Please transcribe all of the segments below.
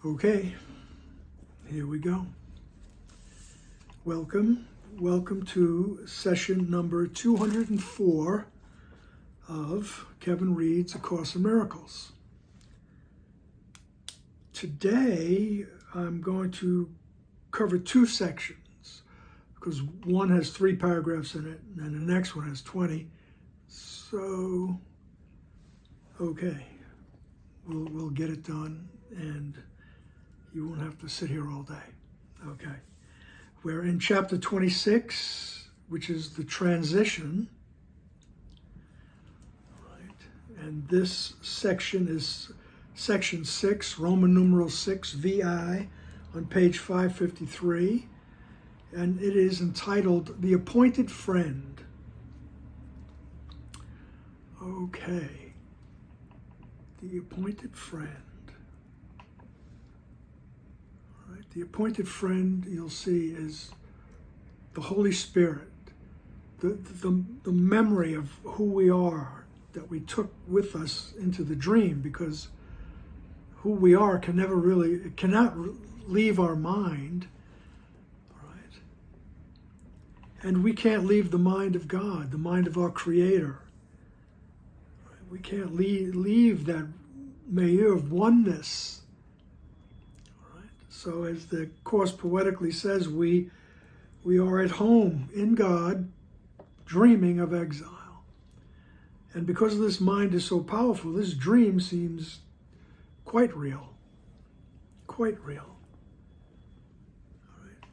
Okay, here we go. Welcome to session number 204 of Kevin Reed's A Course in Miracles. Today, I'm going to cover two sections because one has 3 paragraphs in it and the next one has 20. So, okay, we'll get it done and you won't have to sit here all day. Okay. We're in chapter 26, which is the transition. Right. And this section is section 6, Roman numeral 6, VI, on page 553. And it is entitled The Appointed Friend. Okay. The Appointed Friend. The appointed friend, you'll see, is the Holy Spirit, the memory of who we are that we took with us into the dream, because who we are cannot leave our mind, right? And we can't leave the mind of God, the mind of our Creator. Right? We can't leave that milieu of oneness. So as the Course poetically says, we are at home in God, dreaming of exile. And because this mind is so powerful, this dream seems quite real. Quite real. All right.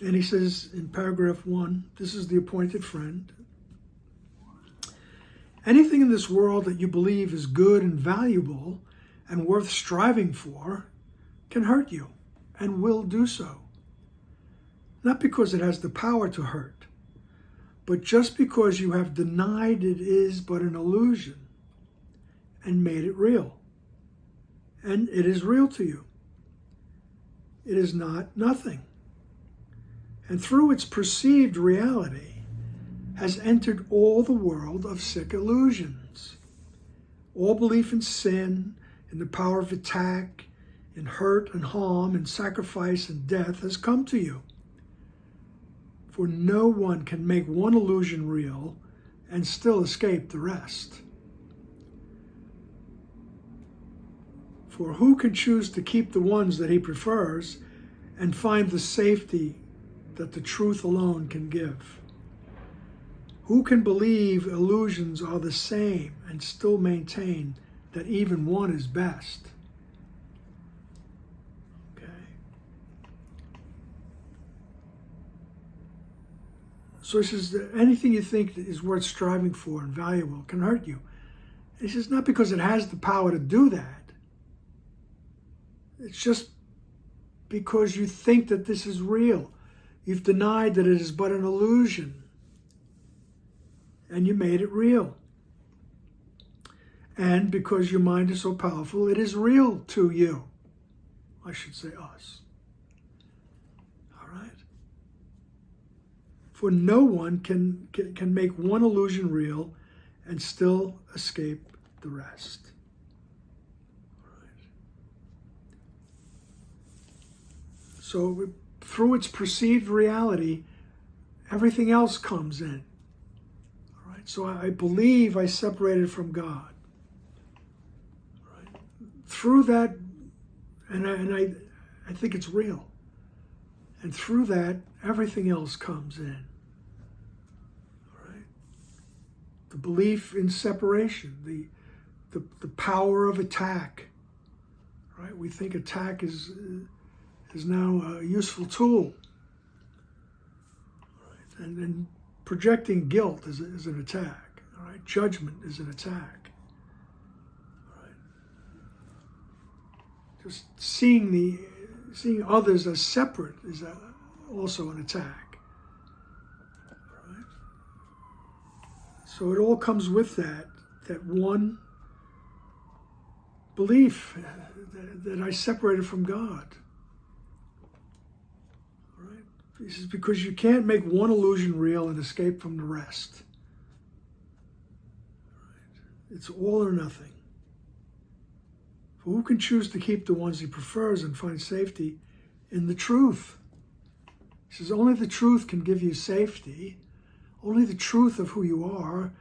And he says in paragraph 1, this is the appointed friend. Anything in this world that you believe is good and valuable and worth striving for can hurt you and will do so. Not because it has the power to hurt, but just because you have denied it is but an illusion and made it real. And it is real to you. It is not nothing. And through its perceived reality has entered all the world of sick illusions. All belief in sin, in the power of attack, in hurt and harm, and sacrifice and death has come to you. For no one can make one illusion real and still escape the rest. For who can choose to keep the ones that he prefers and find the safety that the truth alone can give? Who can believe illusions are the same and still maintain that even one is best? So he says that anything you think is worth striving for and valuable can hurt you. He says not because it has the power to do that. It's just because you think that this is real. You've denied that it is but an illusion. And you made it real. And because your mind is so powerful, it is real to you. I should say us. For no one can make one illusion real and still escape the rest. Right. So through its perceived reality, everything else comes in. All right. So I believe I separated from God. Right. Through that, and I think it's real. And through that, everything else comes in. All right? The belief in separation, the power of attack. Right? We think attack is now a useful tool. Right? And projecting guilt is an attack. All right? Judgment is an attack. All right? Just seeing others as separate is also an attack. Right? So it all comes with that one belief that I separated from God. Right? This is because you can't make one illusion real and escape from the rest. Right? It's all or nothing. For who can choose to keep the ones he prefers and find safety in the truth? He says, only the truth can give you safety. Only the truth of who you are.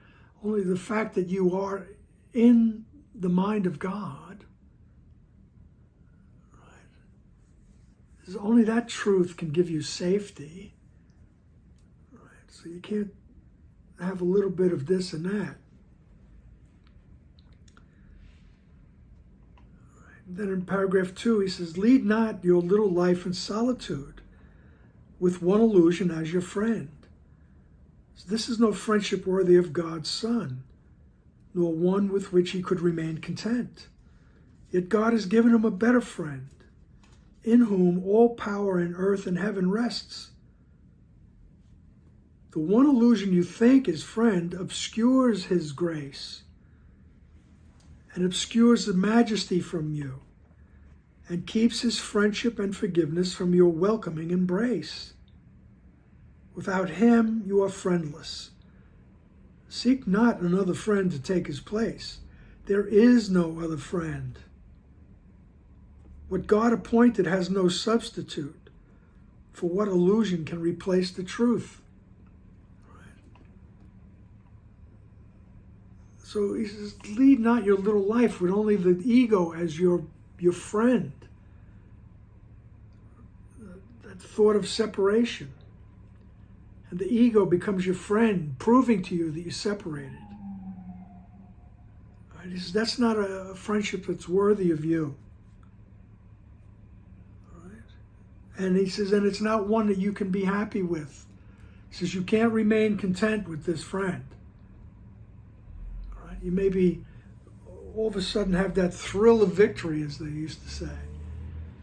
Only the fact that you are in the mind of God. Right? He says, only that truth can give you safety. Right? So you can't have a little bit of this and that. Then in paragraph 2, he says, lead not your little life in solitude, with one illusion as your friend. This is no friendship worthy of God's Son, nor one with which he could remain content. Yet God has given him a better friend, in whom all power in earth and heaven rests. The one illusion you think is friend obscures his grace, and obscures the majesty from you, and keeps his friendship and forgiveness from your welcoming embrace. Without him, you are friendless. Seek not another friend to take his place. There is no other friend. What God appointed has no substitute, for what illusion can replace the truth? So he says, lead not your little life with only the ego as your friend. That thought of separation. And the ego becomes your friend, proving to you that you're separated. Right? He says, that's not a friendship that's worthy of you. Right? And he says, and it's not one that you can be happy with. He says, you can't remain content with this friend. You maybe all of a sudden have that thrill of victory, as they used to say,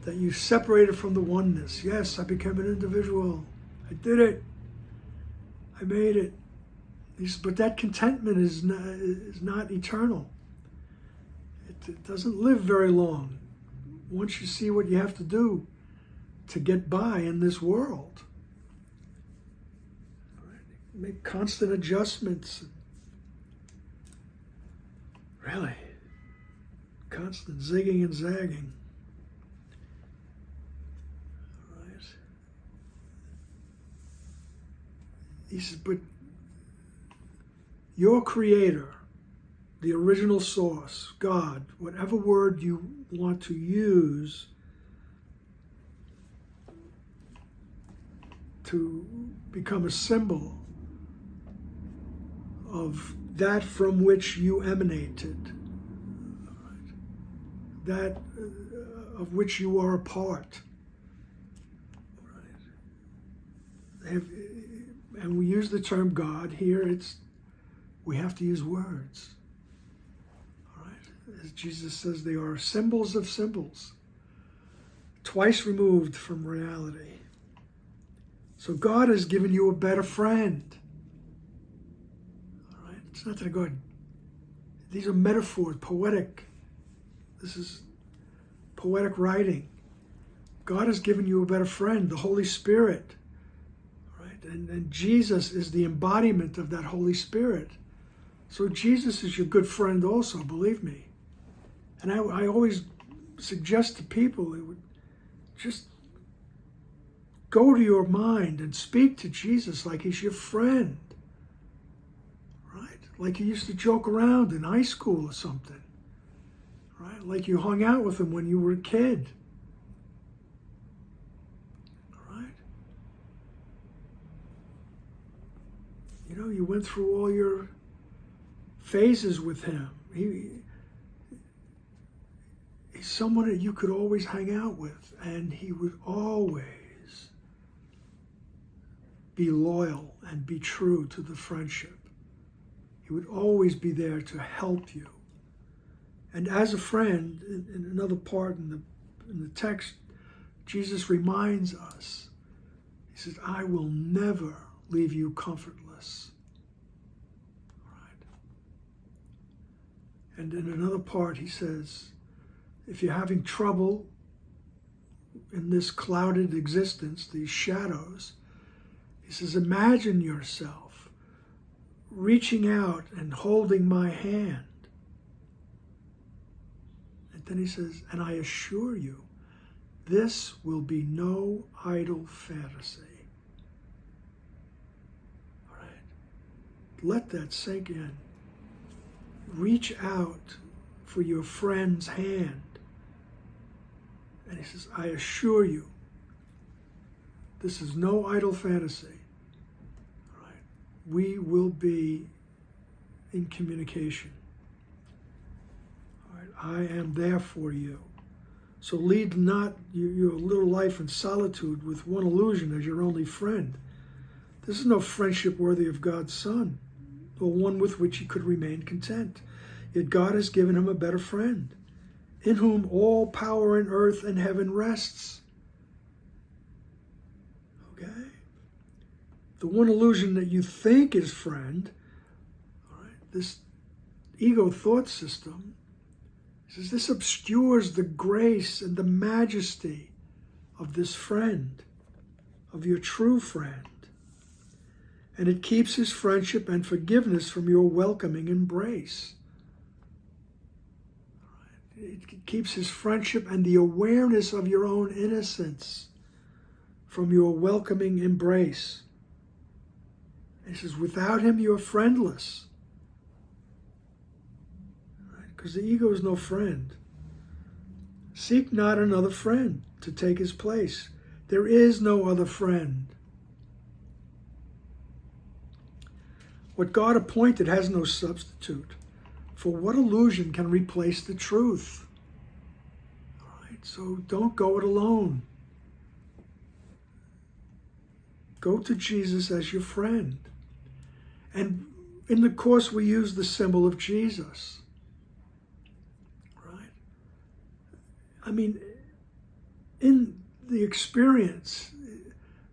that you separated from the oneness. Yes, I became an individual. I did it. I made it. He says, but that contentment is not eternal. It doesn't live very long. Once you see what you have to do to get by in this world, make constant adjustments. Really, constant zigging and zagging. Right. He says, but your creator, the original source, God, whatever word you want to use to become a symbol of that from which you emanated, that of which you are a part. And we use the term God here. We have to use words. All right? As Jesus says, they are symbols of symbols, twice removed from reality. So God has given you a better friend. It's not that good. These are metaphors, poetic. This is poetic writing. God has given you a better friend, the Holy Spirit. Right? And Jesus is the embodiment of that Holy Spirit. So Jesus is your good friend also, believe me. And I always suggest to people, they would just go to your mind and speak to Jesus like he's your friend. Like you used to joke around in high school or something, right? Like you hung out with him when you were a kid, right? You know, you went through all your phases with him. He's someone that you could always hang out with, and he would always be loyal and be true to the friendship. He would always be there to help you. And as a friend, in another part in the text, Jesus reminds us, he says, I will never leave you comfortless. Right? And in another part, he says, if you're having trouble in this clouded existence, these shadows, he says, imagine yourself reaching out and holding my hand. And then he says, and I assure you, this will be no idle fantasy. All right? Let that sink in. Reach out for your friend's hand. And he says, I assure you, this is no idle fantasy. All right? We will be in communication. All right? I am there for you. So lead not your little life in solitude with one illusion as your only friend. This is no friendship worthy of God's Son, or one with which he could remain content. Yet God has given him a better friend, in whom all power in earth and heaven rests. Okay? The one illusion that you think is friend, all right, this ego thought system, says this obscures the grace and the majesty of this friend, of your true friend. And it keeps his friendship and forgiveness from your welcoming embrace. It keeps his friendship and the awareness of your own innocence from your welcoming embrace. He says, without him, you're friendless. Because the ego is no friend. Seek not another friend to take his place. There is no other friend. What God appointed has no substitute. For what illusion can replace the truth? All right, so don't go it alone. Go to Jesus as your friend. And in the Course, we use the symbol of Jesus. Right? I mean, in the experience,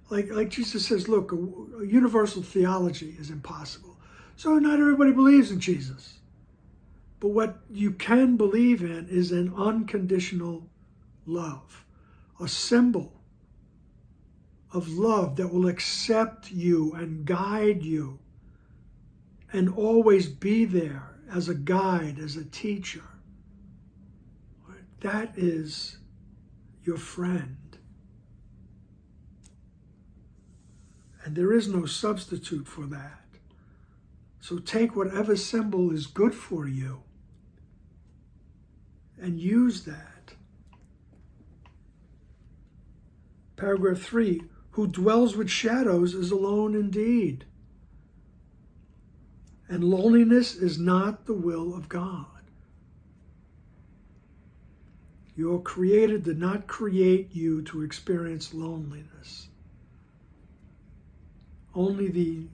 like Jesus says, look, a universal theology is impossible. So not everybody believes in Jesus. But what you can believe in is an unconditional love, a symbol of love that will accept you and guide you and always be there as a guide, as a teacher. That is your friend. And there is no substitute for that. So take whatever symbol is good for you and use that. Paragraph 3, who dwells with shadows is alone indeed. And loneliness is not the will of God. Your Creator did not create you to experience loneliness. Only the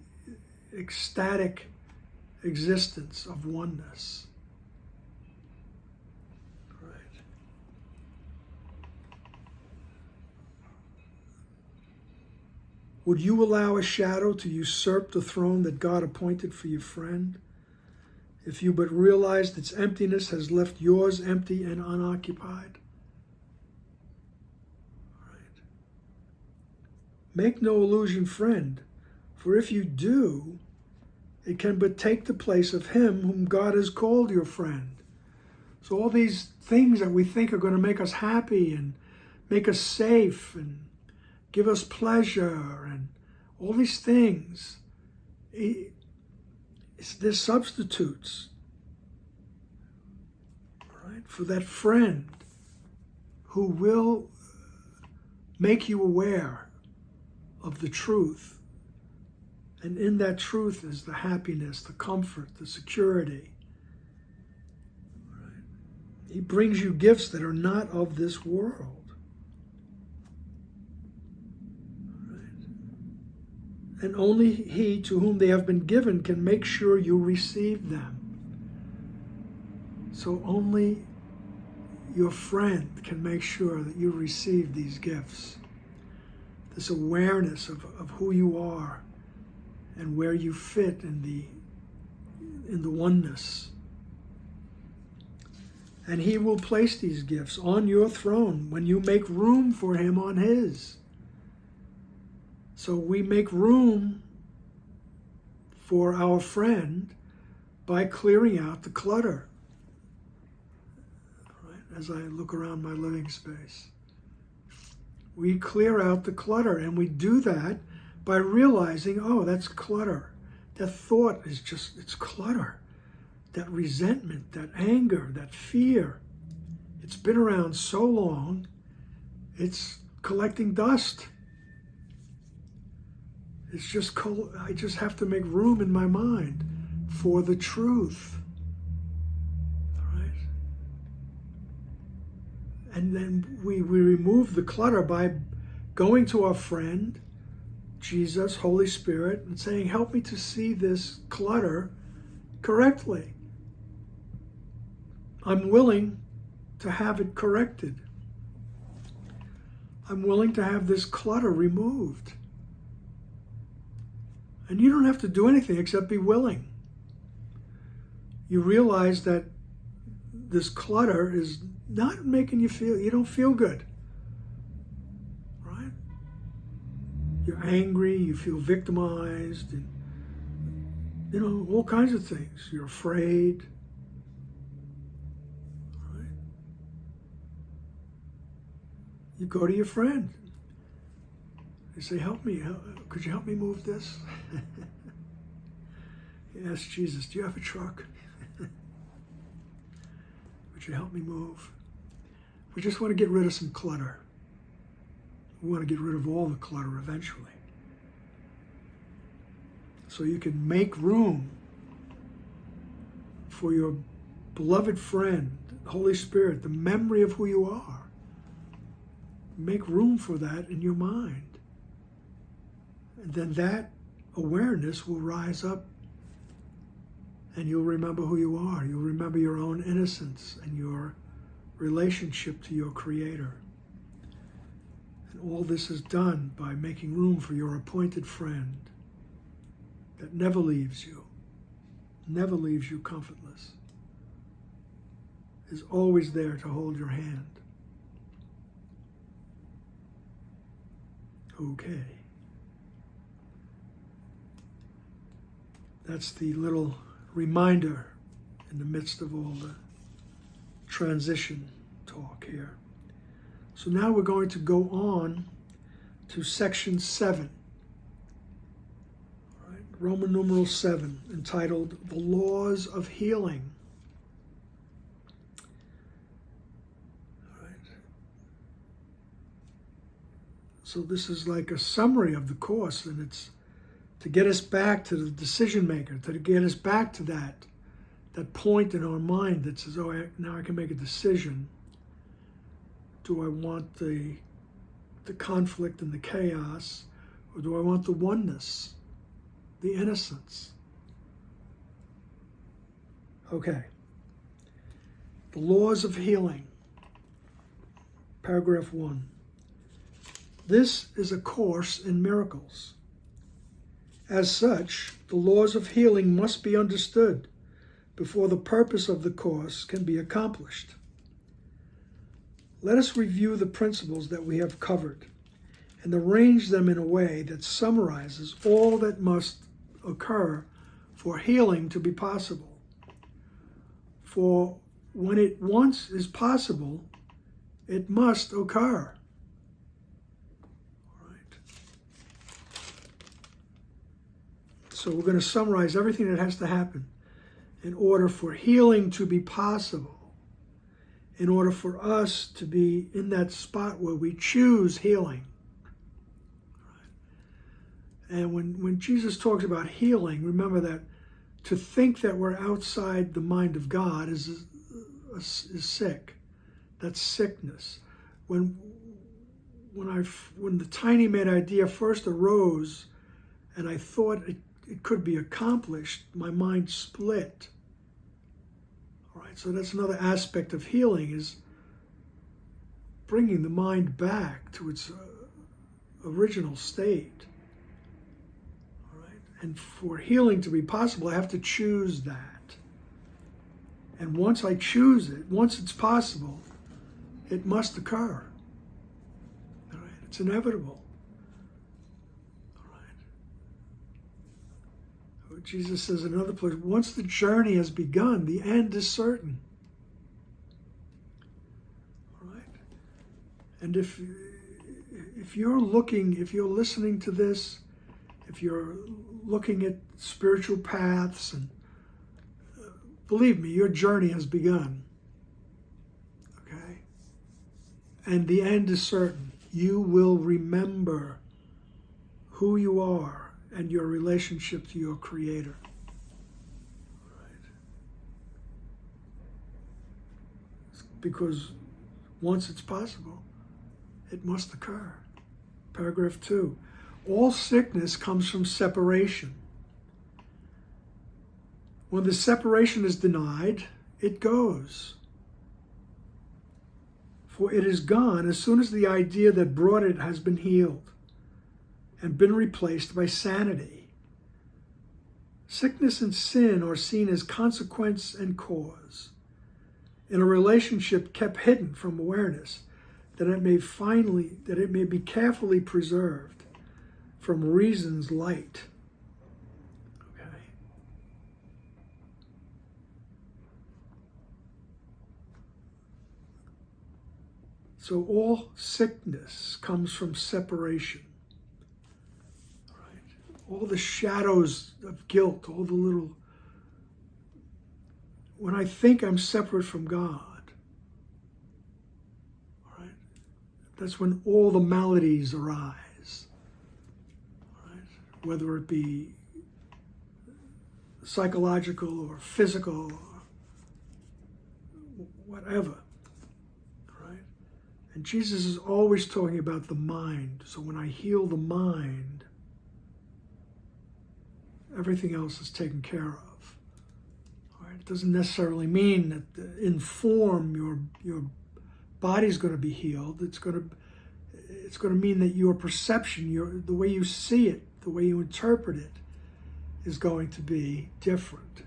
ecstatic existence of oneness. Would you allow a shadow to usurp the throne that God appointed for your friend? If you but realized its emptiness has left yours empty and unoccupied? Right. Make no illusion friend, for if you do, it can but take the place of him whom God has called your friend. So all these things that we think are going to make us happy and make us safe and give us pleasure and all these things, they're substitutes, right, for that friend who will make you aware of the truth. And in that truth is the happiness, the comfort, the security. Right? He brings you gifts that are not of this world. And only he to whom they have been given can make sure you receive them. So only your friend can make sure that you receive these gifts. This awareness of who you are and where you fit in the oneness. And he will place these gifts on your throne when you make room for him on his. So we make room for our friend by clearing out the clutter. Right? as I look around my living space. We clear out the clutter, and we do that by realizing, oh, that's clutter. That thought is just, it's clutter. That resentment, that anger, that fear, it's been around so long, it's collecting dust. It's just, I just have to make room in my mind for the truth. All right? And then we remove the clutter by going to our friend, Jesus, Holy Spirit, and saying, help me to see this clutter correctly. I'm willing to have it corrected. I'm willing to have this clutter removed. And you don't have to do anything except be willing. You realize that this clutter is not making you feel, you don't feel good. Right? You're angry, you feel victimized, and all kinds of things. You're afraid. Right? You go to your friend. You say, help me, could you help me move this? You ask Jesus, do you have a truck? Would you help me move? We just want to get rid of some clutter. We want to get rid of all the clutter eventually. So you can make room for your beloved friend, Holy Spirit, the memory of who you are. Make room for that in your mind. And then that awareness will rise up, and you'll remember who you are. You'll remember your own innocence and your relationship to your Creator. And all this is done by making room for your appointed friend that never leaves you comfortless, is always there to hold your hand. Okay. That's the little reminder in the midst of all the transition talk here. So now we're going to go on to section 7. All right, Roman numeral 7, entitled The Laws of Healing. All right. So this is like a summary of the course, and it's to get us back to the decision maker, to get us back to that point in our mind that says, oh, now I can make a decision. Do I want the conflict and the chaos, or do I want the oneness, the innocence? Okay. The laws of healing. Paragraph 1. This is a course in miracles. As such, the laws of healing must be understood before the purpose of the course can be accomplished. Let us review the principles that we have covered and arrange them in a way that summarizes all that must occur for healing to be possible. For when it once is possible, it must occur. So we're going to summarize everything that has to happen in order for healing to be possible, in order for us to be in that spot where we choose healing. And when Jesus talks about healing, remember that to think that we're outside the mind of God is sick. That's sickness. When the tiny mad idea first arose and I thought it could be accomplished, my mind split. All right, so that's another aspect of healing, is bringing the mind back to its original state. All right, and for healing to be possible, I have to choose that. And once I choose it, once it's possible, it must occur. All right, it's inevitable. Jesus says in another place, once the journey has begun, the end is certain. And if you're listening to this, if you're looking at spiritual paths, and believe me, your journey has begun. Okay? And the end is certain. You will remember who you are and your relationship to your Creator. Right? Because once it's possible, it must occur. Paragraph 2. All sickness comes from separation. When the separation is denied, it goes. For it is gone as soon as the idea that brought it has been healed and been replaced by sanity. Sickness and sin are seen as consequence and cause. In a relationship kept hidden from awareness, that it may be carefully preserved from reason's light. Okay. So all sickness comes from separation. Right? All the shadows of guilt, all the little... When I think I'm separate from God, right, that's when all the maladies arise. Right? Whether it be psychological or physical or whatever. Right? And Jesus is always talking about the mind. So when I heal the mind, everything else is taken care of. It doesn't necessarily mean that in form your body's going to be healed. It's going to mean that your perception, the way you see it, the way you interpret it, is going to be different.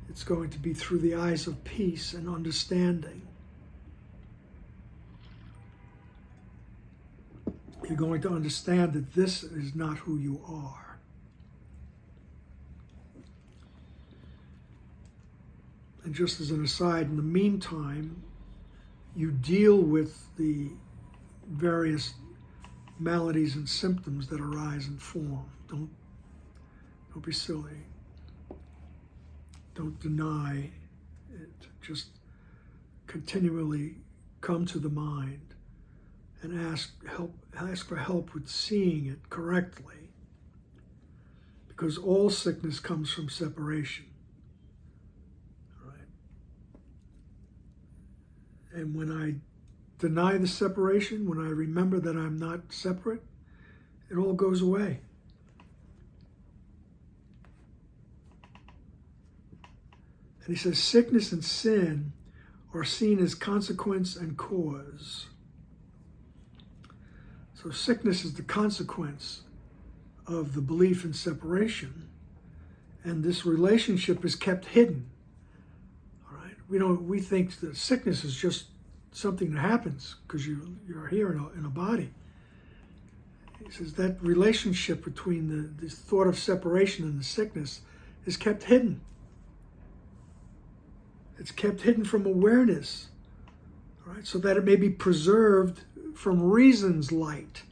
It's going to be through the eyes of peace and understanding. You're going to understand that this is not who you are. And just as an aside, in the meantime, you deal with the various maladies and symptoms that arise in form. Don't be silly. Don't deny it. Just continually come to the mind and ask for help with seeing it correctly. Because all sickness comes from separation. And when I deny the separation, when I remember that I'm not separate, it all goes away. And he says, sickness and sin are seen as consequence and cause. So sickness is the consequence of the belief in separation, and this relationship is kept hidden. We think that sickness is just something that happens because you're here in a body. He says that relationship between this thought of separation and the sickness is kept hidden. It's kept hidden from awareness, right? So that it may be preserved from reason's light.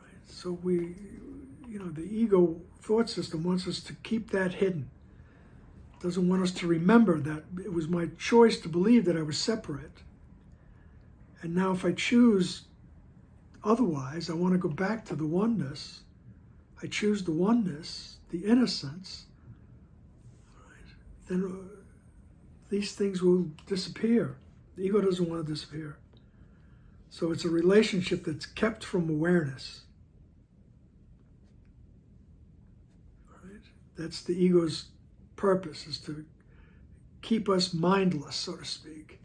Right? So the ego thought system wants us to keep that hidden. Doesn't want us to remember that it was my choice to believe that I was separate. And now if I choose otherwise, I want to go back to the oneness. I choose the oneness, the innocence. Right? Then these things will disappear. The ego doesn't want to disappear. So it's a relationship that's kept from awareness. Right? That's the ego's purpose, is to keep us mindless, so to speak.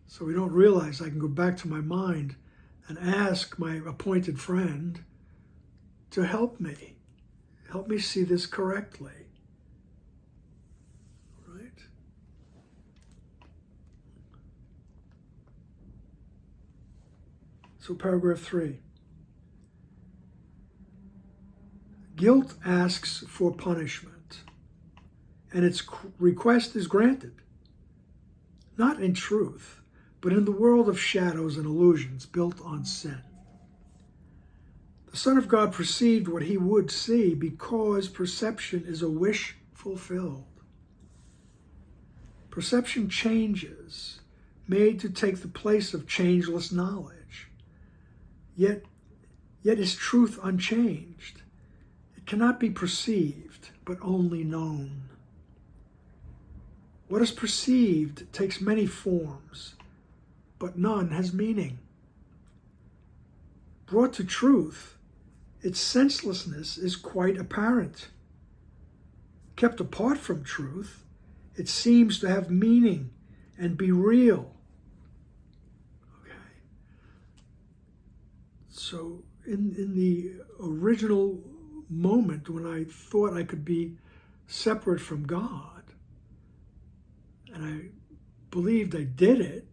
So we don't realize I can go back to my mind and ask my appointed friend to help me see this correctly. Right? So paragraph 3. Guilt asks for punishment, and its request is granted. Not in truth, but in the world of shadows and illusions built on sin. The Son of God perceived what he would see because perception is a wish fulfilled. Perception changes, made to take the place of changeless knowledge. Yet is truth unchanged. It cannot be perceived, but only known. What is perceived takes many forms, but none has meaning. Brought to truth, its senselessness is quite apparent. Kept apart from truth, it seems to have meaning and be real. Okay. So in the original moment when I thought I could be separate from God, and I believed I did it,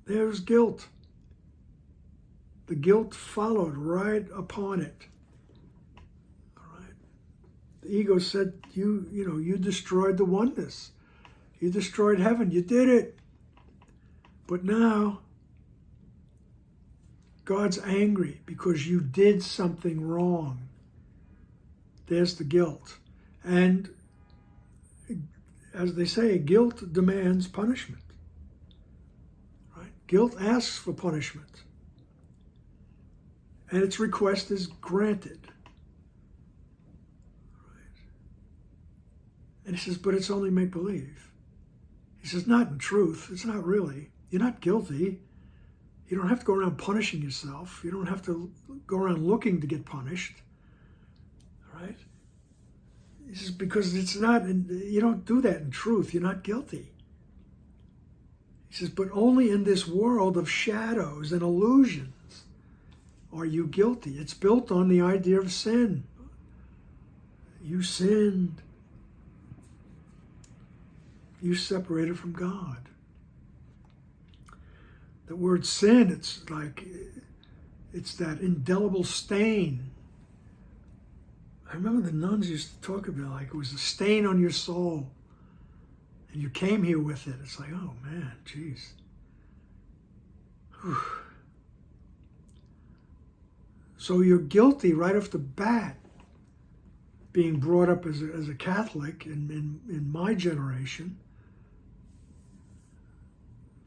there was guilt. The guilt followed right upon it. All right. The ego said, you destroyed the oneness. You destroyed heaven. You did it. But now, God's angry because you did something wrong. There's the guilt. And as they say, guilt demands punishment. Right? Guilt asks for punishment. And its request is granted. Right? And he says, but it's only make-believe. He says, not in truth. It's not really. You're not guilty. You don't have to go around punishing yourself. You don't have to go around looking to get punished. Right? He says, because it's not, you don't do that in truth. You're not guilty. He says, but only in this world of shadows and illusions are you guilty. It's built on the idea of sin. You sinned. You separated from God. The word sin, it's that indelible stain. I remember the nuns used to talk about like it was a stain on your soul. And you came here with it. It's like, oh man, geez. Whew. So you're guilty right off the bat, being brought up as a Catholic in my generation.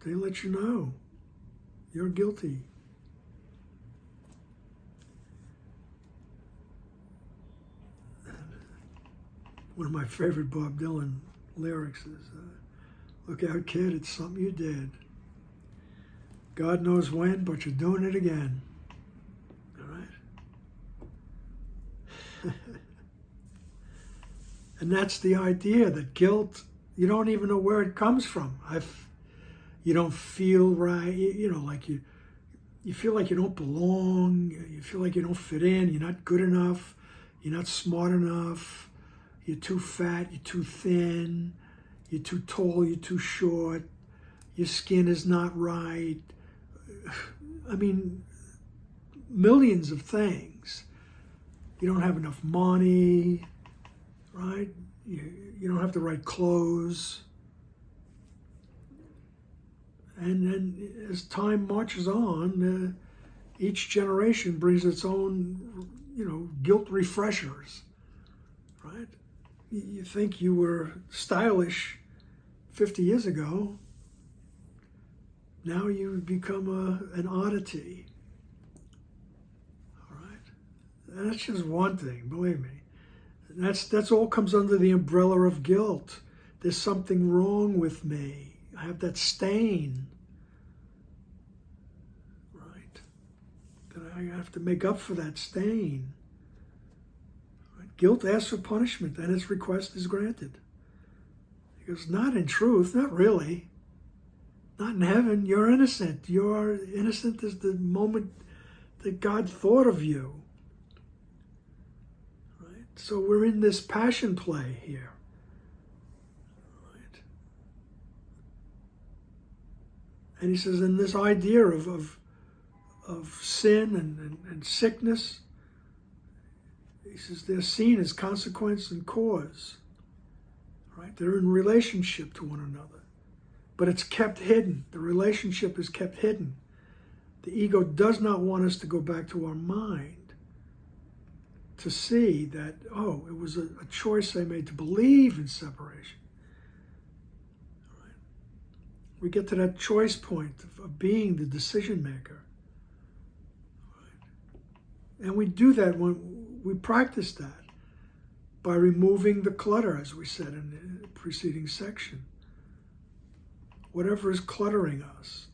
They let you know you're guilty. One of my favorite Bob Dylan lyrics is, look out, kid, it's something you did. God knows when, but you're doing it again. And that's the idea, that guilt, you don't even know where it comes from. You don't feel right, like you feel like you don't belong, you feel like you don't fit in, you're not good enough, you're not smart enough, you're too fat, you're too thin, you're too tall, you're too short, your skin is not right. I mean, millions of things. You don't have enough money, right? You don't have the right clothes. And then as time marches on, each generation brings its own, guilt refreshers, right? You think you were stylish 50 years ago. Now you become an oddity. And that's just one thing, believe me. That's all comes under the umbrella of guilt. There's something wrong with me. I have that stain, right? That I have to make up for that stain. Right? Guilt asks for punishment, and its request is granted. He goes, not in truth, not really. Not in heaven. You're innocent. You're innocent as the moment that God thought of you. So we're in this passion play here, right? And he says, in this idea of sin and sickness, he says they're seen as consequence and cause, right? They're in relationship to one another. but it's kept hidden. The relationship is kept hidden. The ego does not want us to go back to our mind to see that, oh, it was a choice I made to believe in separation. Right? We get to that choice point of being the decision maker. Right? And we do that when we practice that by removing the clutter, as we said in the preceding section. Whatever is cluttering us,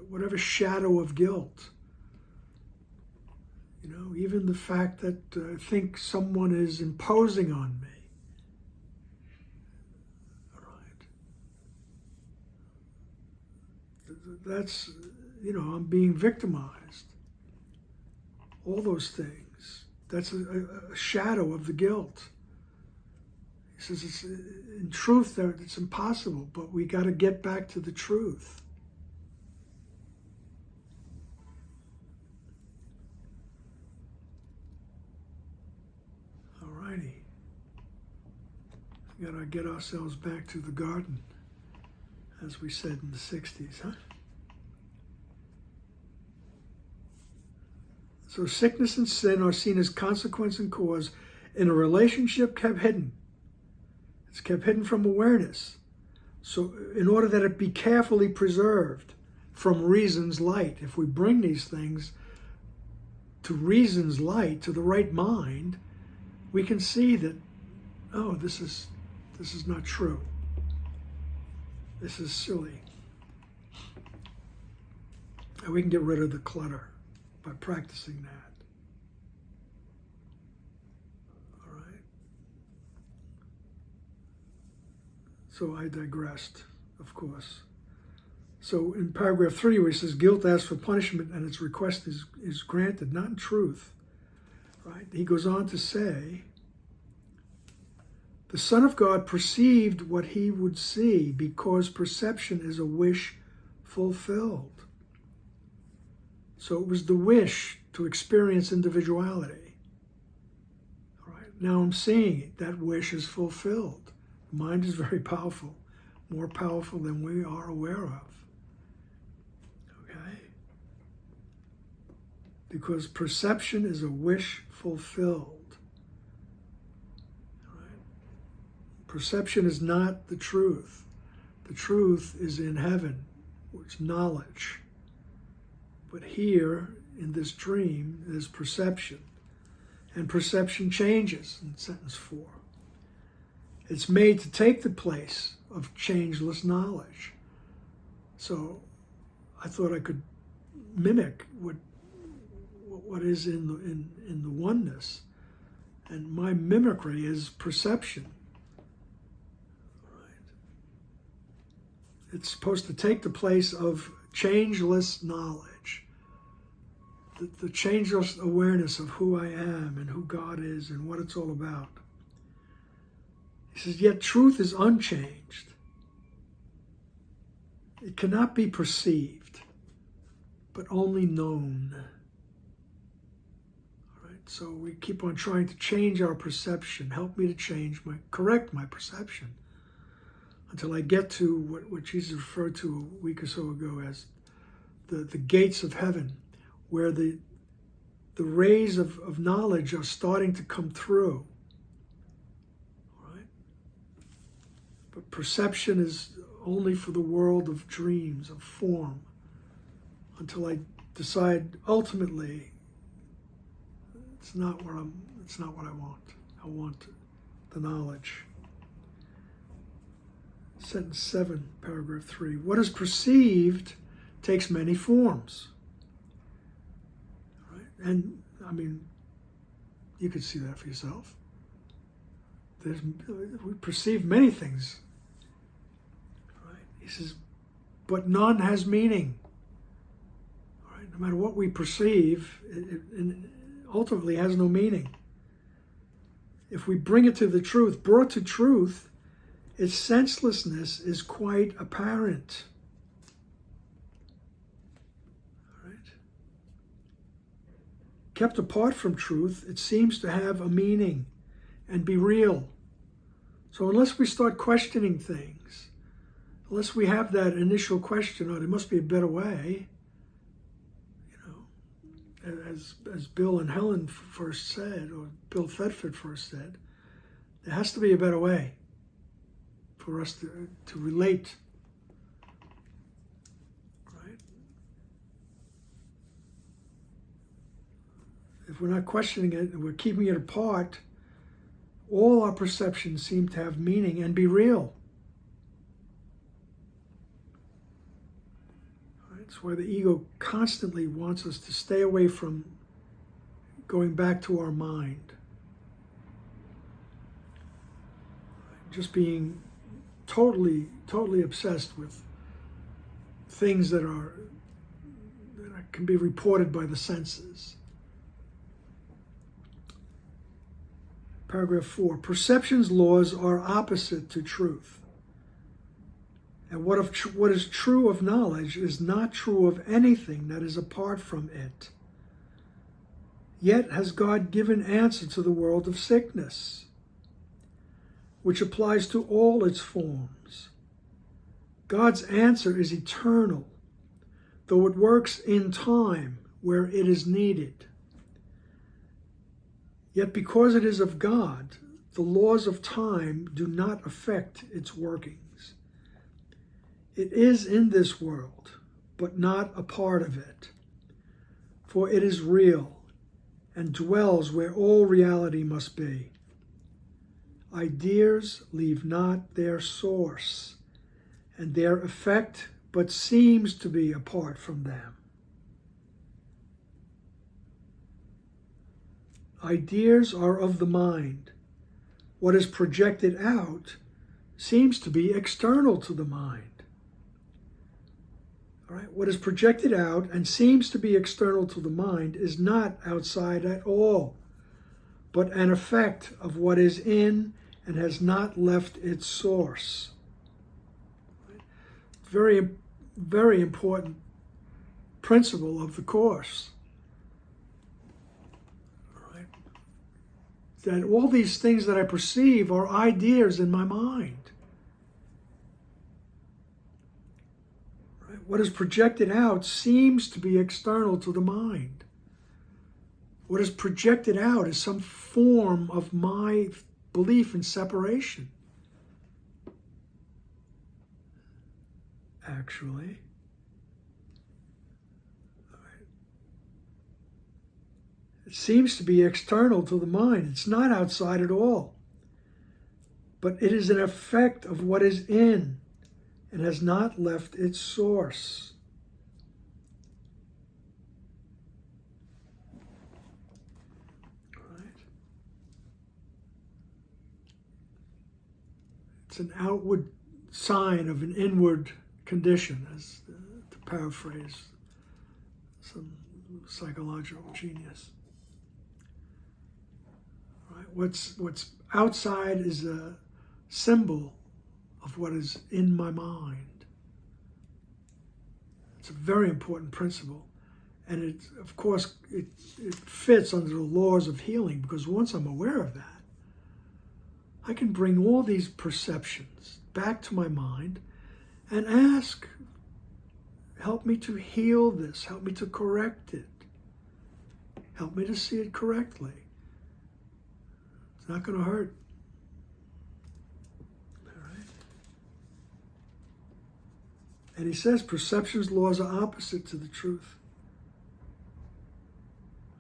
whatever shadow of guilt, even the fact that I think someone is imposing on me. All right. That's, I'm being victimized. All those things. That's a shadow of the guilt. He says, it's, in truth, it's impossible, but we got to get back to the truth. All righty. We got to get ourselves back to the garden, as we said in the 60s, huh? So sickness and sin are seen as consequence and cause in a relationship kept hidden. It's kept hidden from awareness. So in order that it be carefully preserved from reason's light, if we bring these things to reason's light, to the right mind, we can see that, oh, this is not true. This is silly. And we can get rid of the clutter by practicing that. So I digressed, of course. So in paragraph 3, where he says, guilt asks for punishment and its request is granted, not in truth, right? He goes on to say, the Son of God perceived what he would see because perception is a wish fulfilled. So it was the wish to experience individuality. All right, now I'm seeing it. That wish is fulfilled. The mind is very powerful, more powerful than we are aware of. Okay? Because perception is a wish fulfilled. Right? Perception is not the truth. The truth is in heaven, which is knowledge. But here, in this dream, there's perception. And perception changes in sentence 4. It's made to take the place of changeless knowledge. So I thought I could mimic what is in the oneness. And my mimicry is perception. Right. It's supposed to take the place of changeless knowledge. The changeless awareness of who I am and who God is and what it's all about. He says, yet truth is unchanged. It cannot be perceived, but only known. All right, so we keep on trying to change our perception. Help me to correct my perception until I get to what Jesus referred to a week or so ago as the gates of heaven, where the rays of knowledge are starting to come through. But perception is only for the world of dreams, of form, until I decide ultimately it's not what I want. I want the knowledge. Sentence 7, paragraph 3. What is perceived takes many forms. Right? And I mean, you could see that for yourself. We perceive many things. He says, but none has meaning. All right? No matter what we perceive, it ultimately has no meaning. If we bring it to the truth, brought to truth, its senselessness is quite apparent. All right? Kept apart from truth, it seems to have a meaning and be real. So unless we start questioning things, unless we have that initial question, oh, there must be a better way, as Bill and Helen first said, or Bill Thetford first said, there has to be a better way for us to relate. Right? If we're not questioning it and we're keeping it apart, all our perceptions seem to have meaning and be real. That's why the ego constantly wants us to stay away from going back to our mind. Just being totally obsessed with things that can be reported by the senses. Paragraph 4, perception's laws are opposite to truth. And what is true of knowledge is not true of anything that is apart from it. Yet has God given answer to the world of sickness, which applies to all its forms. God's answer is eternal, though it works in time where it is needed. Yet because it is of God, the laws of time do not affect its workings. It is in this world, but not a part of it, for it is real and dwells where all reality must be. Ideas leave not their source, and their effect but seems to be apart from them. Ideas are of the mind. What is projected out seems to be external to the mind. All right? What is projected out and seems to be external to the mind is not outside at all, but an effect of what is in and has not left its source. Very, very important principle of the Course. All right? That all these things that I perceive are ideas in my mind. What is projected out seems to be external to the mind. What is projected out is some form of my belief in separation. Actually. It seems to be external to the mind. It's not outside at all. But it is an effect of what is in and has not left its source. Right? It's an outward sign of an inward condition, as to paraphrase some psychological genius. Right? What's outside is a symbol of what is in my mind. It's a very important principle. And it, of course, it fits under the laws of healing, because once I'm aware of that, I can bring all these perceptions back to my mind and ask, help me to heal this, help me to correct it, help me to see it correctly. It's not going to hurt. And he says perception's laws are opposite to the truth.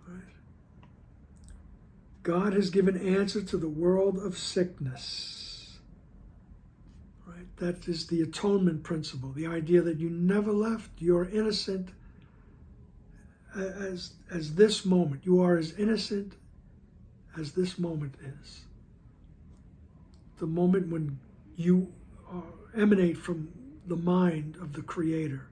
Right? God has given answer to the world of sickness. Right? That is the atonement principle, the idea that you never left. You're innocent as this moment. You are as innocent as this moment is. The moment when you emanate from the mind of the Creator.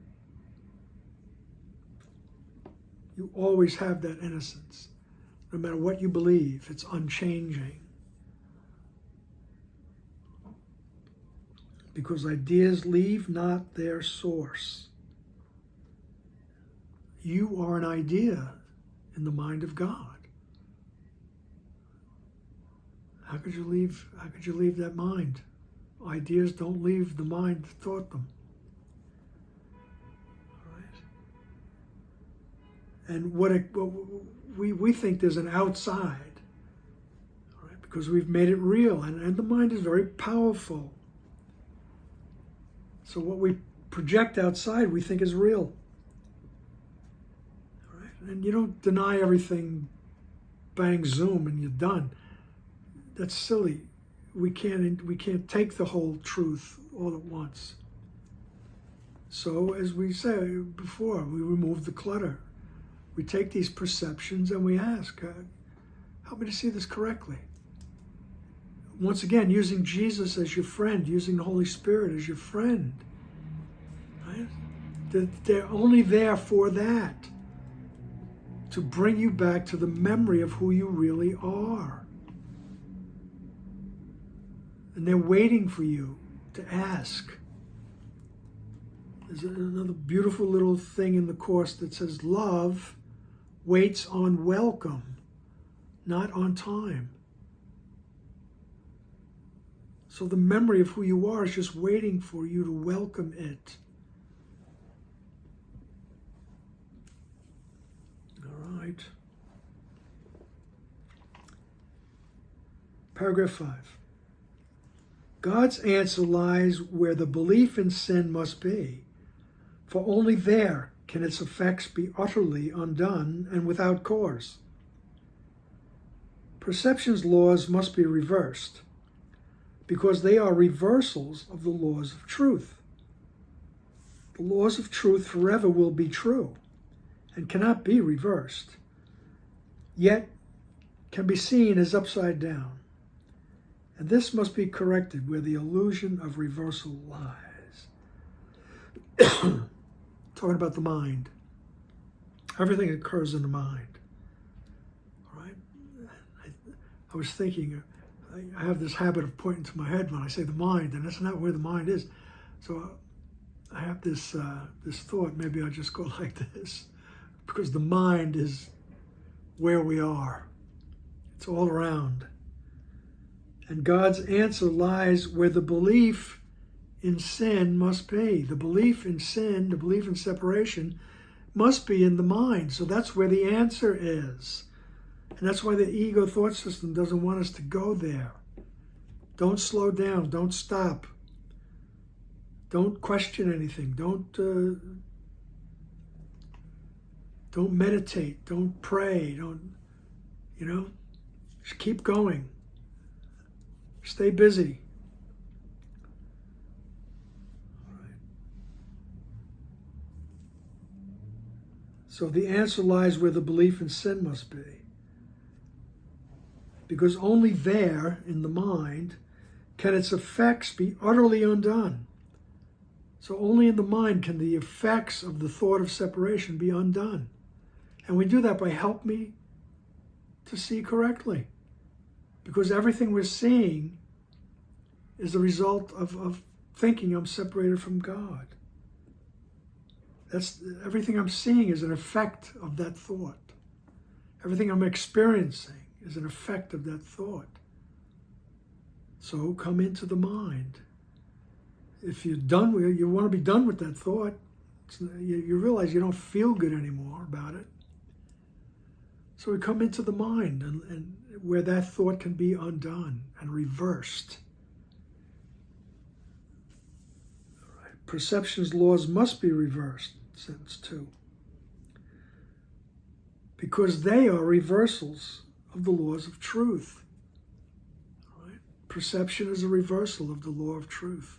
You always have that innocence. No matter what you believe, it's unchanging. Because ideas leave not their source. You are an idea in the mind of God. How could you leave that mind? Ideas don't leave the mind that thought them. All right? And we think there's an outside, all right, because we've made it real, and the mind is very powerful. So what we project outside we think is real. All right? And you don't deny everything, bang, zoom, and you're done. That's silly. We can't take the whole truth all at once. So as we said before, we remove the clutter. We take these perceptions and we ask, help me to see this correctly. Once again, using Jesus as your friend, using the Holy Spirit as your friend. Right? They're only there for that, to bring you back to the memory of who you really are. And they're waiting for you to ask. There's another beautiful little thing in the Course that says, love waits on welcome, not on time. So the memory of who you are is just waiting for you to welcome it. All right. Paragraph 5. God's answer lies where the belief in sin must be, for only there can its effects be utterly undone and without cause. Perception's laws must be reversed, because they are reversals of the laws of truth. The laws of truth forever will be true and cannot be reversed, yet can be seen as upside down. And this must be corrected where the illusion of reversal lies. Talking about the mind. Everything occurs in the mind. All right? I was thinking, I have this habit of pointing to my head when I say the mind, and that's not where the mind is. So I have this thought, maybe I'll just go like this, because the mind is where we are. It's all around. And God's answer lies where the belief in sin must be. The belief in sin, the belief in separation, must be in the mind. So that's where the answer is. And that's why the ego thought system doesn't want us to go there. Don't slow down. Don't stop. Don't question anything. Don't meditate. Don't pray. Just keep going. Stay busy. All right. So the answer lies where the belief in sin must be. Because only there, in the mind, can its effects be utterly undone. So only in the mind can the effects of the thought of separation be undone. And we do that by help me to see correctly. Because everything we're seeing is a result of thinking I'm separated from God. Everything I'm seeing is an effect of that thought. Everything I'm experiencing is an effect of that thought. So come into the mind. If you're done with it, you want to be done with that thought, you realize you don't feel good anymore about it. So we come into the mind and where that thought can be undone and reversed. All right. Perception's laws must be reversed, sentence 2. Because they are reversals of the laws of truth. All right. Perception is a reversal of the law of truth.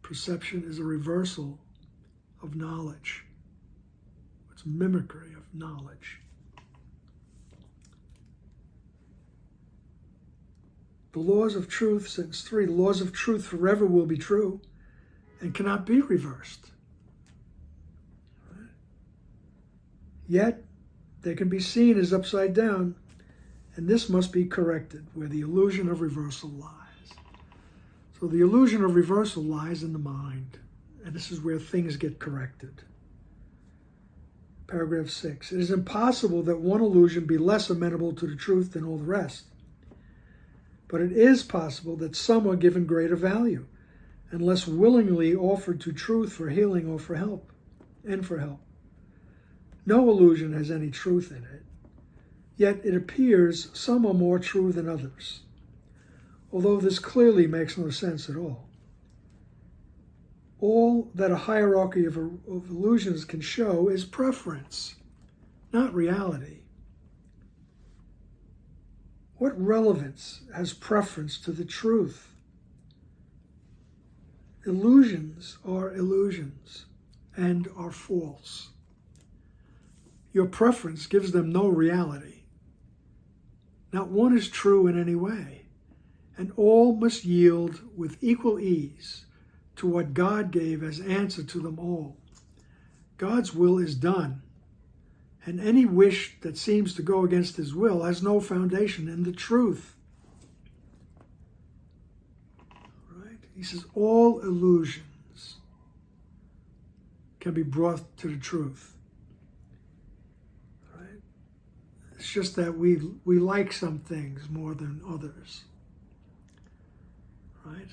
Perception is a reversal of knowledge. It's mimicry of knowledge. The laws of truth, sentence 3, the laws of truth forever will be true and cannot be reversed. Right? Yet, they can be seen as upside down, and this must be corrected where the illusion of reversal lies. So the illusion of reversal lies in the mind, and this is where things get corrected. Paragraph 6. It is impossible that one illusion be less amenable to the truth than all the rest. But it is possible that some are given greater value and less willingly offered to truth for healing or for help. No illusion has any truth in it, yet it appears some are more true than others, although this clearly makes no sense at all. All that a hierarchy of illusions can show is preference, not reality. What relevance has preference to the truth? Illusions are illusions and are false. Your preference gives them no reality. Not one is true in any way, and all must yield with equal ease to what God gave as answer to them all. God's will is done, and any wish that seems to go against his will has no foundation in the truth. Right? He says all illusions can be brought to the truth. Right? It's just that we like some things more than others. Right?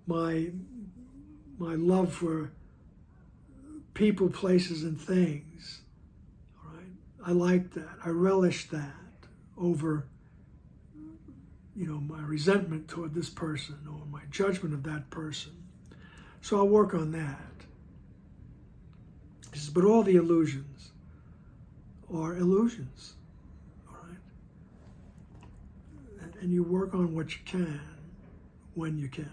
My love for people, places, and things, right? I like that. I relish that over, my resentment toward this person or my judgment of that person. So I'll work on that. He says, but all the illusions are illusions, all right? And you work on what you can when you can.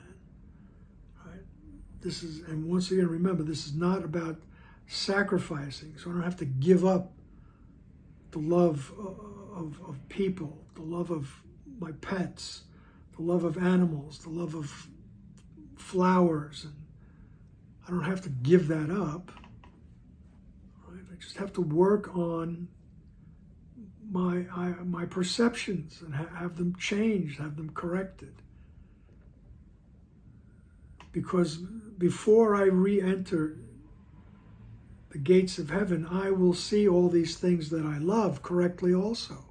And once again, remember, this is not about sacrificing. So I don't have to give up the love of people, the love of my pets, the love of animals, the love of flowers. And I don't have to give that up. Right? I just have to work on my perceptions and have them changed, have them corrected. Because before I re-enter the gates of heaven, I will see all these things that I love correctly also.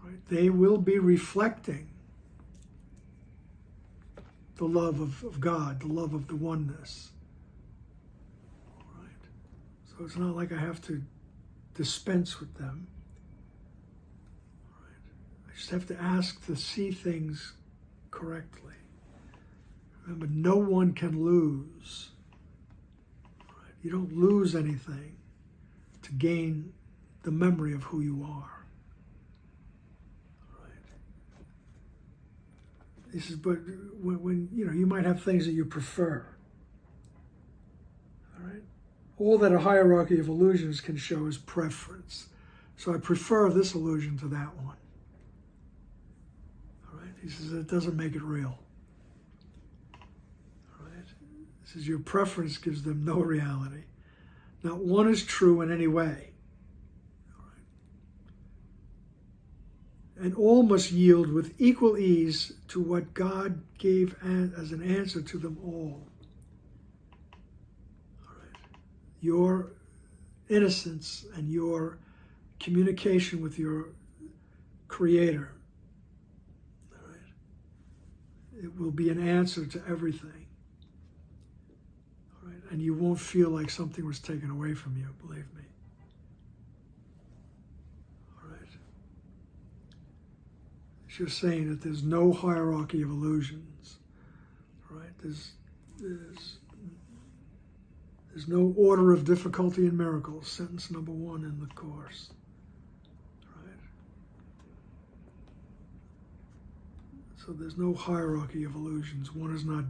Right? They will be reflecting the love of God, the love of the oneness. Right? So it's not like I have to dispense with them. Right? I just have to ask to see things correctly. Remember, no one can lose. Right? You don't lose anything to gain the memory of who you are. Right? He says, but when you might have things that you prefer. All right? All that a hierarchy of illusions can show is preference. So I prefer this illusion to that one. All right? He says it doesn't make it real. Says your preference gives them no reality. Not one is true in any way. And all must yield with equal ease to what God gave as an answer to them all. Your innocence and your communication with your Creator. It will be an answer to everything. And you won't feel like something was taken away from you, believe me. All right. It's just saying that there's no hierarchy of illusions. All right. There's no order of difficulty in miracles. Sentence number 1 in the course. All right. So there's no hierarchy of illusions. One is not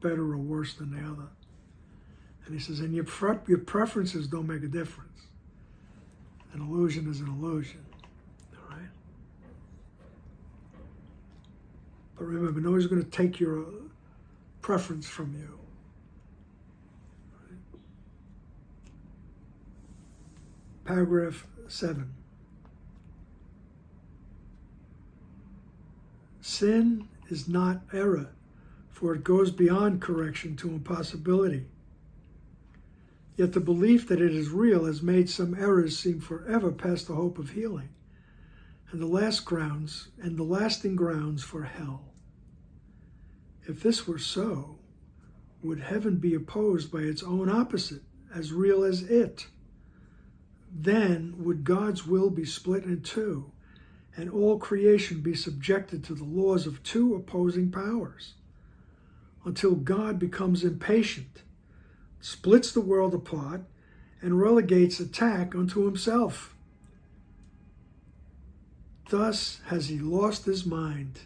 better or worse than the other. And he says, and your preferences don't make a difference. An illusion is an illusion. All right? But remember, nobody's going to take your preference from you. All right? Paragraph 7. Sin is not error, for it goes beyond correction to impossibility. Yet the belief that it is real has made some errors seem forever past the hope of healing, and the lasting grounds for hell. If this were so, would heaven be opposed by its own opposite, as real as it? Then would God's will be split in two, and all creation be subjected to the laws of two opposing powers, until God becomes impatient, splits the world apart, and relegates attack unto himself. Thus has he lost his mind,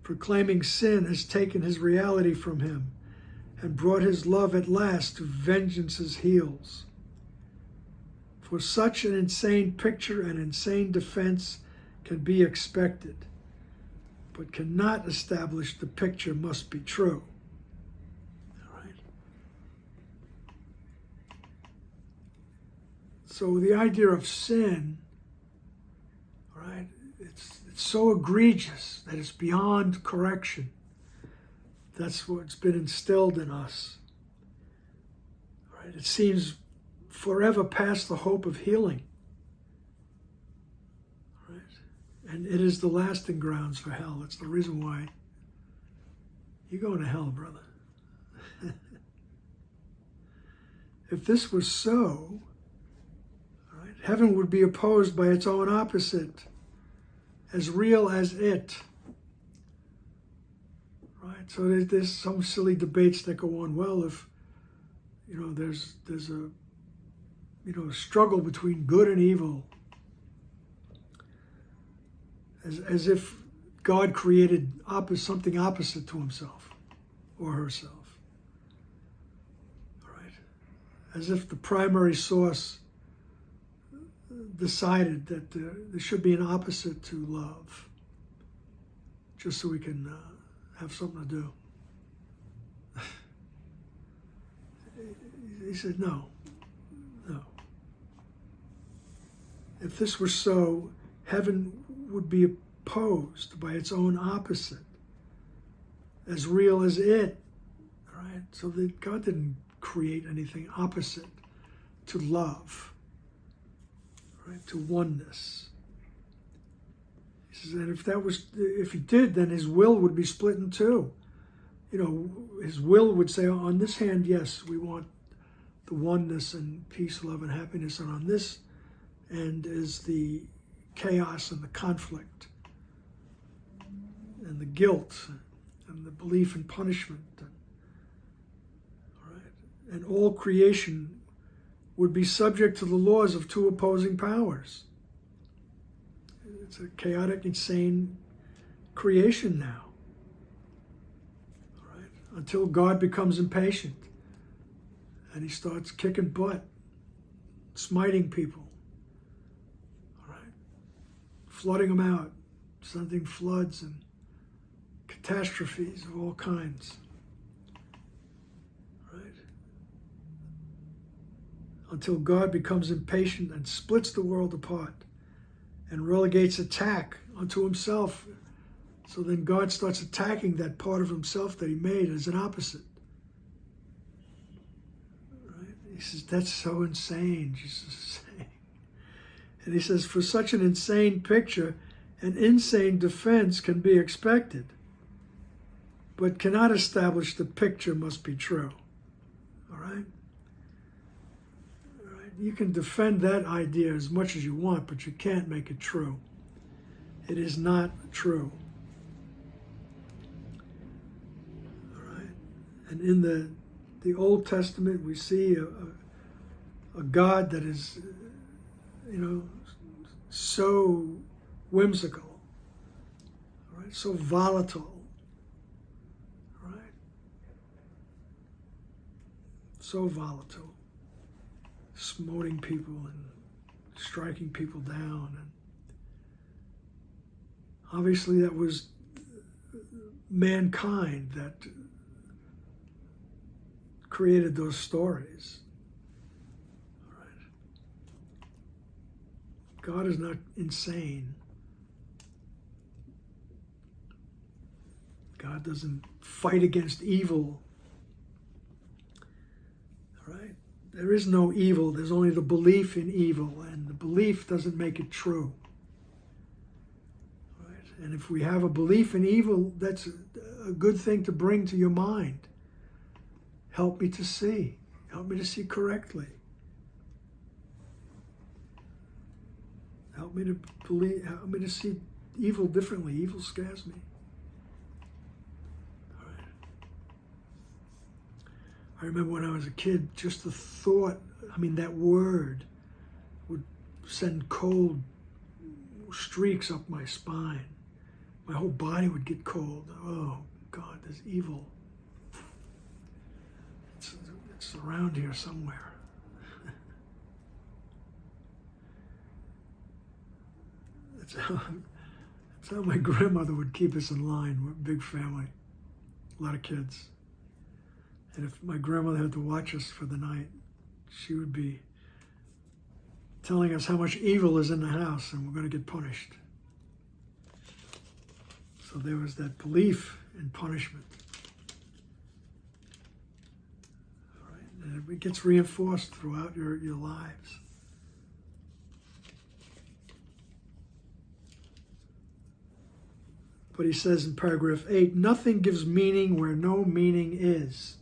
proclaiming sin has taken his reality from him, and brought his love at last to vengeance's heels. For such an insane picture and insane defense can be expected, but cannot establish the picture must be true. All right. So the idea of sin, right, it's so egregious that it's beyond correction. That's what's been instilled in us. Right? It seems forever past the hope of healing. Right? And it is the lasting grounds for hell. It's the reason why you're going to hell, brother. If this was so, right, heaven would be opposed by its own opposite, as real as it. Right? So there's some silly debates that go on. Well, if there's a struggle between good and evil, as if God created something opposite to himself or herself. Right? As if the primary source decided that there should be an opposite to love, just so we can have something to do. He said, no. If this were so, heaven would be opposed by its own opposite, as real as it. Right? So that God didn't create anything opposite to love, right? To oneness. He says, and if he did, then his will would be split in two. His will would say, on this hand, yes, we want the oneness and peace, love, and happiness, and on this end is the chaos and the conflict and the guilt and the belief in punishment. And all creation would be subject to the laws of two opposing powers. It's a chaotic, insane creation now. All right? Until God becomes impatient and he starts kicking butt, smiting people, all right? Flooding them out, sending floods and catastrophes of all kinds. Until God becomes impatient and splits the world apart and relegates attack unto himself. So then God starts attacking that part of himself that he made as an opposite. Right? He says, that's so insane, Jesus is saying. And he says, for such an insane picture, an insane defense can be expected, but cannot establish the picture must be true. All right? You can defend that idea as much as you want, but you can't make it true. It is not true. All right? And in the Old Testament, we see a God that is, so whimsical, all right? So volatile, all right? So volatile. Smoting people and striking people down. And obviously that was mankind that created those stories. All right. God is not insane. God doesn't fight against evil. All right. There is no evil. There's only the belief in evil, and the belief doesn't make it true. And if we have a belief in evil, that's a good thing to bring to your mind. Help me to see. Help me to see correctly. Help me to believe. Help me to see evil differently. Evil scares me. All right. I remember when I was a kid, just the thought, that word would send cold streaks up my spine. My whole body would get cold. Oh, God, there's evil. It's around here somewhere. That's how my grandmother would keep us in line. We're a big family, a lot of kids. And if my grandmother had to watch us for the night, she would be telling us how much evil is in the house and we're going to get punished. So there was that belief in punishment. All right? And it gets reinforced throughout your lives. But he says in paragraph 8, nothing gives meaning where no meaning is.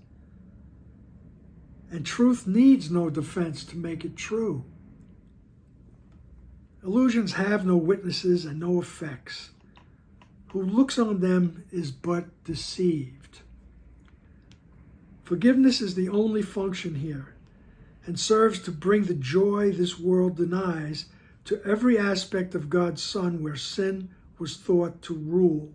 And truth needs no defense to make it true. Illusions have no witnesses and no effects. Who looks on them is but deceived. Forgiveness is the only function here and serves to bring the joy this world denies to every aspect of God's Son where sin was thought to rule.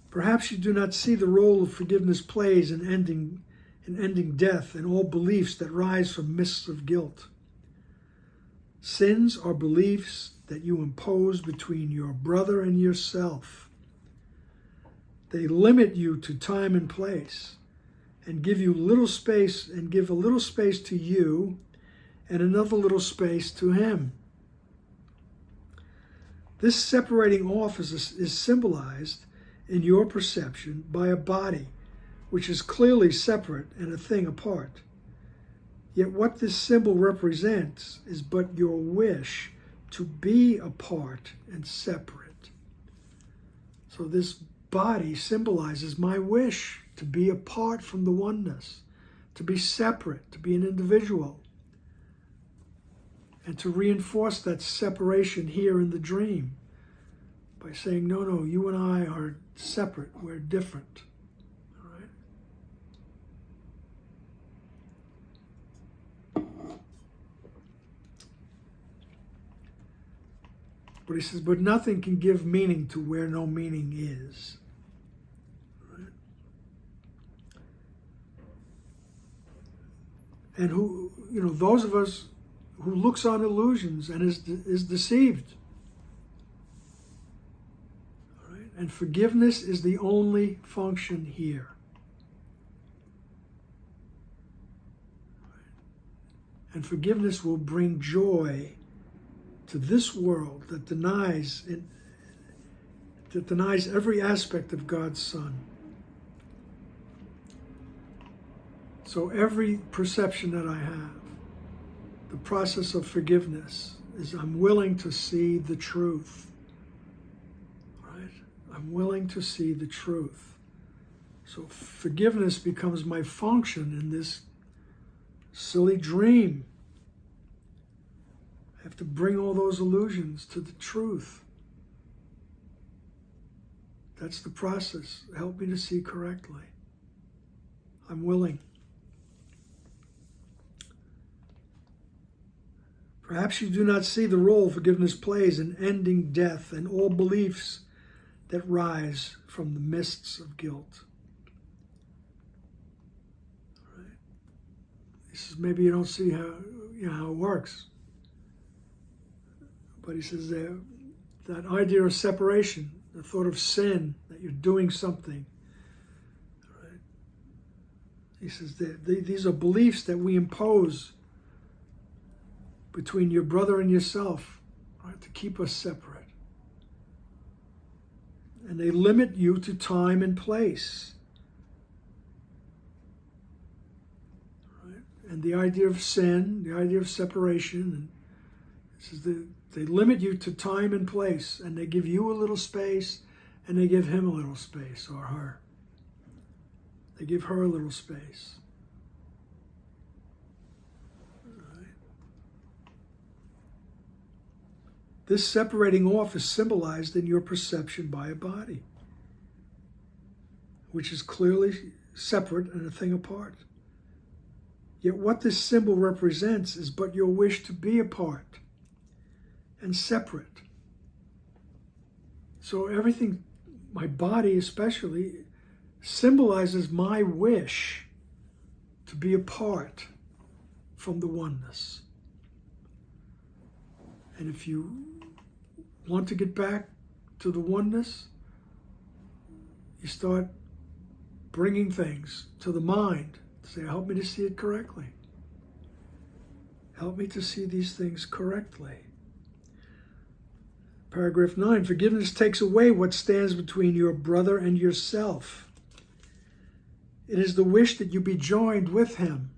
Perhaps you do not see the role of forgiveness plays in ending death and all beliefs that rise from mists of guilt. Sins are beliefs that you impose between your brother and yourself. They limit you to time and place and give you little space and give a little space to you and another little space to him. This separating off is symbolized in your perception by a body, which is clearly separate and a thing apart. Yet what this symbol represents is but your wish to be apart and separate. So this body symbolizes my wish to be apart from the oneness, to be separate, to be an individual, and to reinforce that separation here in the dream by saying, no, you and I are separate, we're different. All right? But he says, but nothing can give meaning to where no meaning is. All right? And those of us who looks on illusions and is deceived. All right? And forgiveness is the only function here. All right? And forgiveness will bring joy to this world that denies every aspect of God's Son. So every perception that I have, the process of forgiveness is I'm willing to see the truth. Right? I'm willing to see the truth. So forgiveness becomes my function in this silly dream. I have to bring all those illusions to the truth. That's the process. Help me to see correctly. I'm willing. Perhaps you do not see the role forgiveness plays in ending death and all beliefs that rise from the mists of guilt. All right. He says maybe you don't see how it works. But he says that idea of separation, the thought of sin, that you're doing something. All right. He says these are beliefs that we impose between your brother and yourself, right, to keep us separate. And they limit you to time and place. Right? And the idea of sin, the idea of separation, and this is They limit you to time and place, and they give you a little space, and they give him a little space, or her. They give her a little space. Right. This separating off is symbolized in your perception by a body, which is clearly separate and a thing apart. Yet what this symbol represents is but your wish to be apart and separate. So everything, my body especially, symbolizes my wish to be apart from the oneness. And if you want to get back to the oneness, you start bringing things to the mind. Say, help me to see it correctly. Help me to see these things correctly. Paragraph 9, forgiveness takes away what stands between your brother and yourself. It is the wish that you be joined with him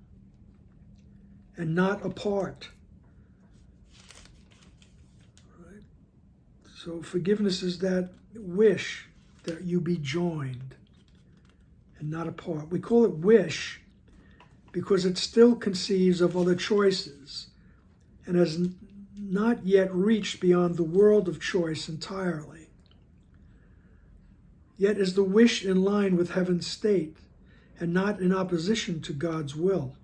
and not apart. Right? So forgiveness is that wish that you be joined and not apart. We call it wish because it still conceives of other choices and has not yet reached beyond the world of choice entirely. Yet is the wish in line with heaven's state and not in opposition to God's will,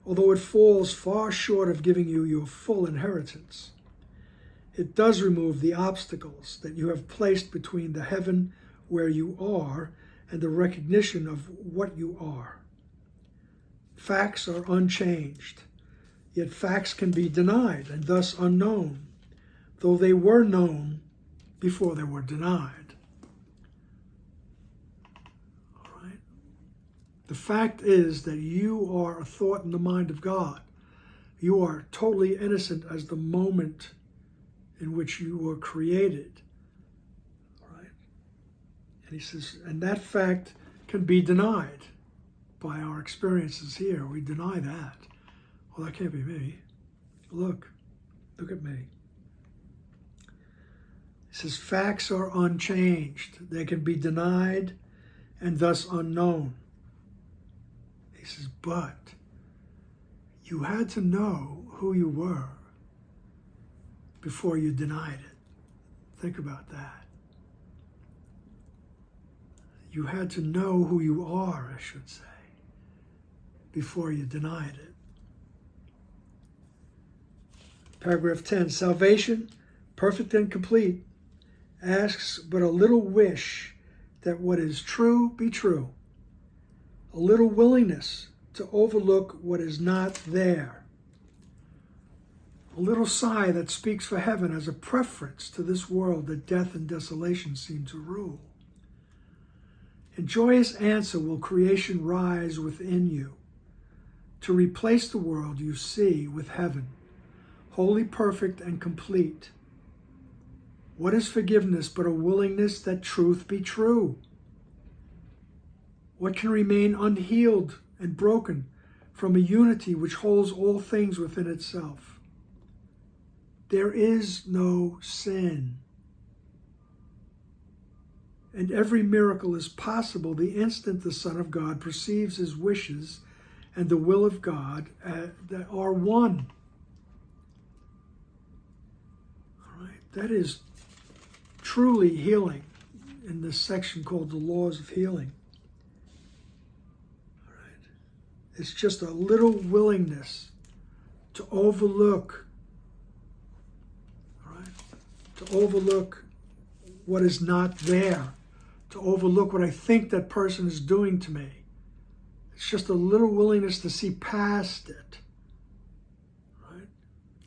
although it falls far short of giving you your full inheritance. It does remove the obstacles that you have placed between the heaven where you are and the recognition of what you are. Facts are unchanged, yet facts can be denied and thus unknown, though they were known before they were denied. All right? The fact is that you are a thought in the mind of God. You are totally innocent as the moment in which you were created. All right? And he says, and that fact can be denied by our experiences here. We deny that. Well, that can't be me. Look at me. He says, facts are unchanged. They can be denied and thus unknown. He says, but you had to know who you were before you denied it. Think about that. You had to know who you are, I should say, before you denied it. Paragraph 10, salvation, perfect and complete, asks but a little wish that what is true be true, a little willingness to overlook what is not there, a little sigh that speaks for heaven as a preference to this world that death and desolation seem to rule. In joyous answer will creation rise within you to replace the world you see with heaven, wholly perfect and complete. What is forgiveness but a willingness that truth be true? What can remain unhealed and broken from a unity which holds all things within itself? There is no sin. And every miracle is possible the instant the Son of God perceives his wishes and the will of God that are one. All right, that is truly healing in this section called the laws of healing. All right, it's just a little willingness to overlook, all right, to overlook what is not there, to overlook what I think that person is doing to me. It's just a little willingness to see past it, right?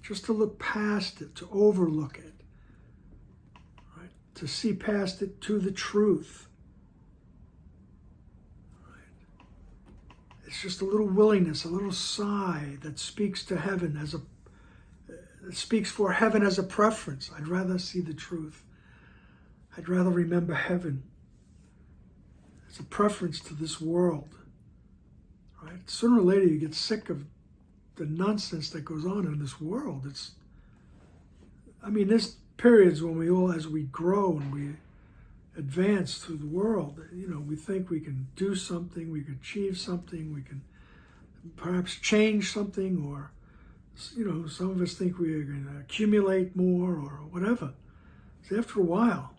Just to look past it, to overlook it, right? To see past it to the truth, right? It's just a little willingness, a little sigh that speaks to heaven that speaks for heaven as a preference. I'd rather see the truth. I'd rather remember heaven. It's a preference to this world. Right? Sooner or later you get sick of the nonsense that goes on in this world. I mean, there's periods when we all, as we grow and we advance through the world, we think we can do something, we can achieve something, we can perhaps change something, or, some of us think we're going to accumulate more or whatever. So after a while,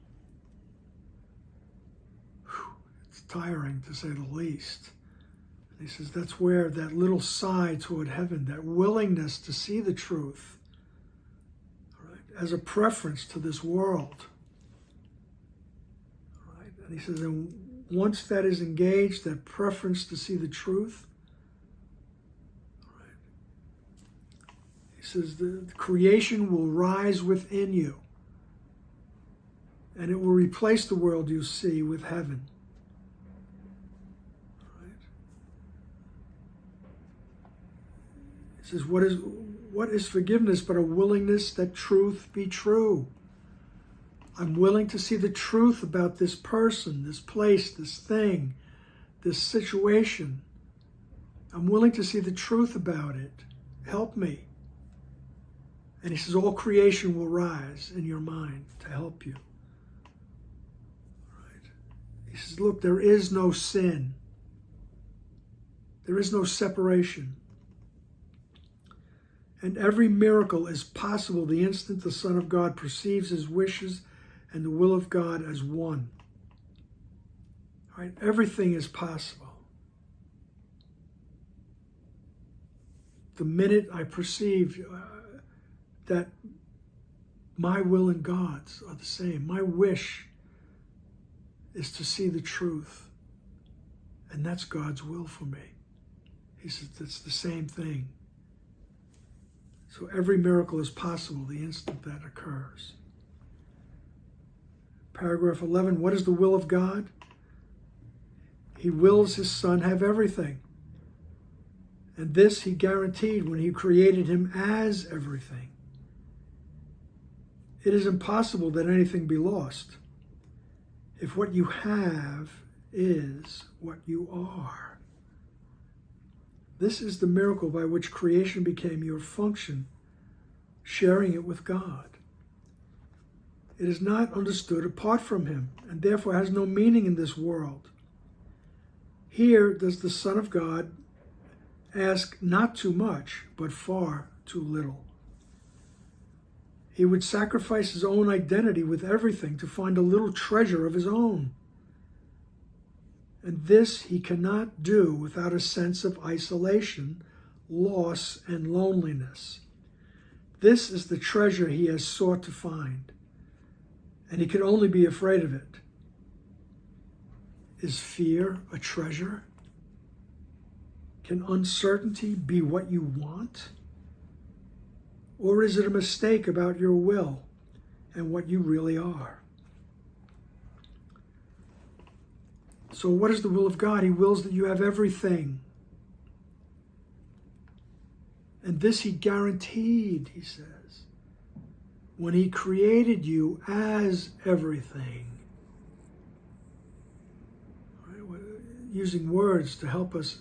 it's tiring to say the least. And he says that's where that little sigh toward heaven, that willingness to see the truth, as a preference to this world. Right? And he says, and once that is engaged, that preference to see the truth, right? He says the creation will rise within you, and it will replace the world you see with heaven. Right? He says, what is forgiveness but a willingness that truth be true? I'm willing to see the truth about this person, this place, this thing, this situation. I'm willing to see the truth about it. Help me. And he says, all creation will rise in your mind to help you. Right? He says, look, there is no sin. There is no separation. And every miracle is possible the instant the Son of God perceives his wishes and the will of God as one. All right? Everything is possible. The minute I perceive that my will and God's are the same, my wish is to see the truth, and that's God's will for me. He says it's the same thing. So every miracle is possible the instant that occurs. Paragraph 11, what is the will of God? He wills his Son have everything. And this he guaranteed when he created him as everything. It is impossible that anything be lost if what you have is what you are. This is the miracle by which creation became your function, sharing it with God. It is not understood apart from him, and therefore has no meaning in this world. Here does the Son of God ask not too much, but far too little. He would sacrifice his own identity with everything to find a little treasure of his own. And this he cannot do without a sense of isolation, loss, and loneliness. This is the treasure he has sought to find, and he can only be afraid of it. Is fear a treasure? Can uncertainty be what you want? Or is it a mistake about your will and what you really are? So what is the will of God? He wills that you have everything. And this he guaranteed, he says, when he created you as everything. Right? Using words to help us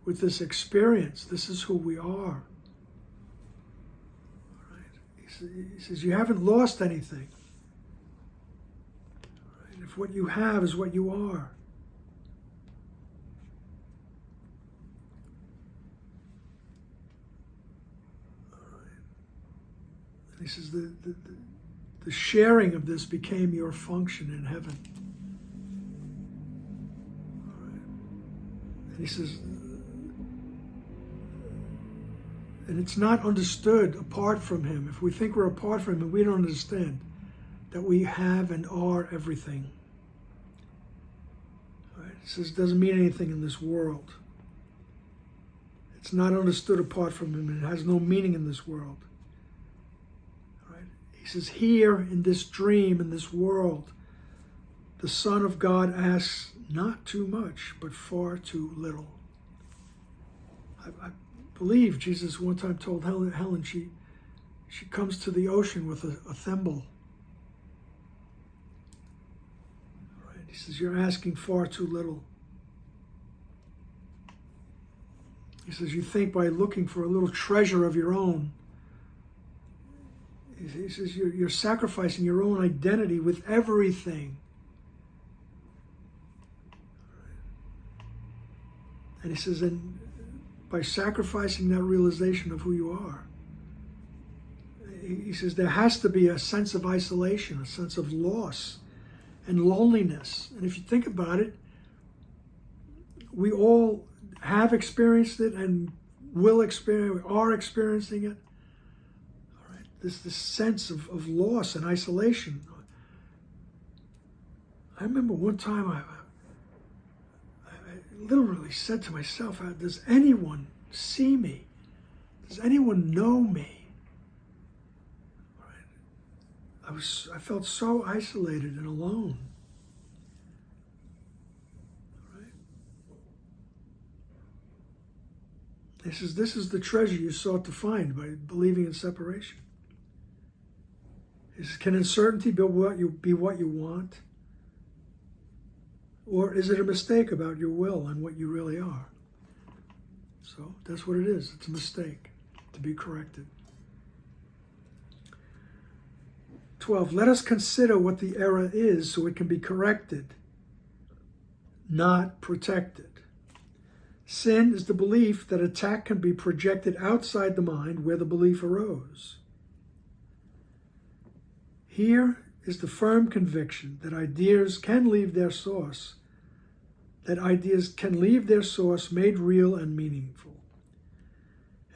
with this experience. This is who we are. Right? He says, you haven't lost anything. If what you have is what you are. All right. And he says the sharing of this became your function in heaven. All right. And he says, and it's not understood apart from him. If we think we're apart from him, we don't understand that we have and are everything. Right? It says it doesn't mean anything in this world. It's not understood apart from him, and it has no meaning in this world. Right? He says, here in this dream, in this world, the Son of God asks not too much, but far too little. I believe Jesus one time told Helen she comes to the ocean with a thimble. He says, you're asking far too little. He says, you think by looking for a little treasure of your own, He says you're sacrificing your own identity with everything. And he says, and by sacrificing that realization of who you are, he says there has to be a sense of isolation, a sense of loss and loneliness. And if you think about it, we all have experienced it and are experiencing it. All right, this sense of loss and isolation. I remember one time I literally said to myself, does anyone see me? Does anyone know me? I felt so isolated and alone. Right? He says, this is the treasure you sought to find by believing in separation. He says, can uncertainty be what you want? Or is it a mistake about your will and what you really are? So that's what it is. It's a mistake to be corrected. 12, let us consider what the error is so it can be corrected, not protected. Sin is the belief that attack can be projected outside the mind where the belief arose. Here is the firm conviction that ideas can leave their source, made real and meaningful.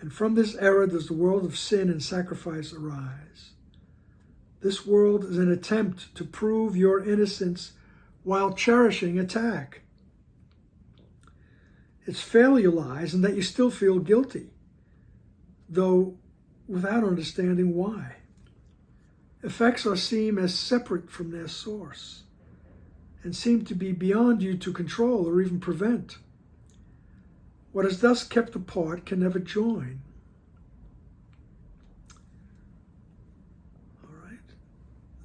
And from this error does the world of sin and sacrifice arise. This world is an attempt to prove your innocence while cherishing attack. Its failure lies in that you still feel guilty, though without understanding why. Effects are seen as separate from their source and seem to be beyond you to control or even prevent. What is thus kept apart can never join.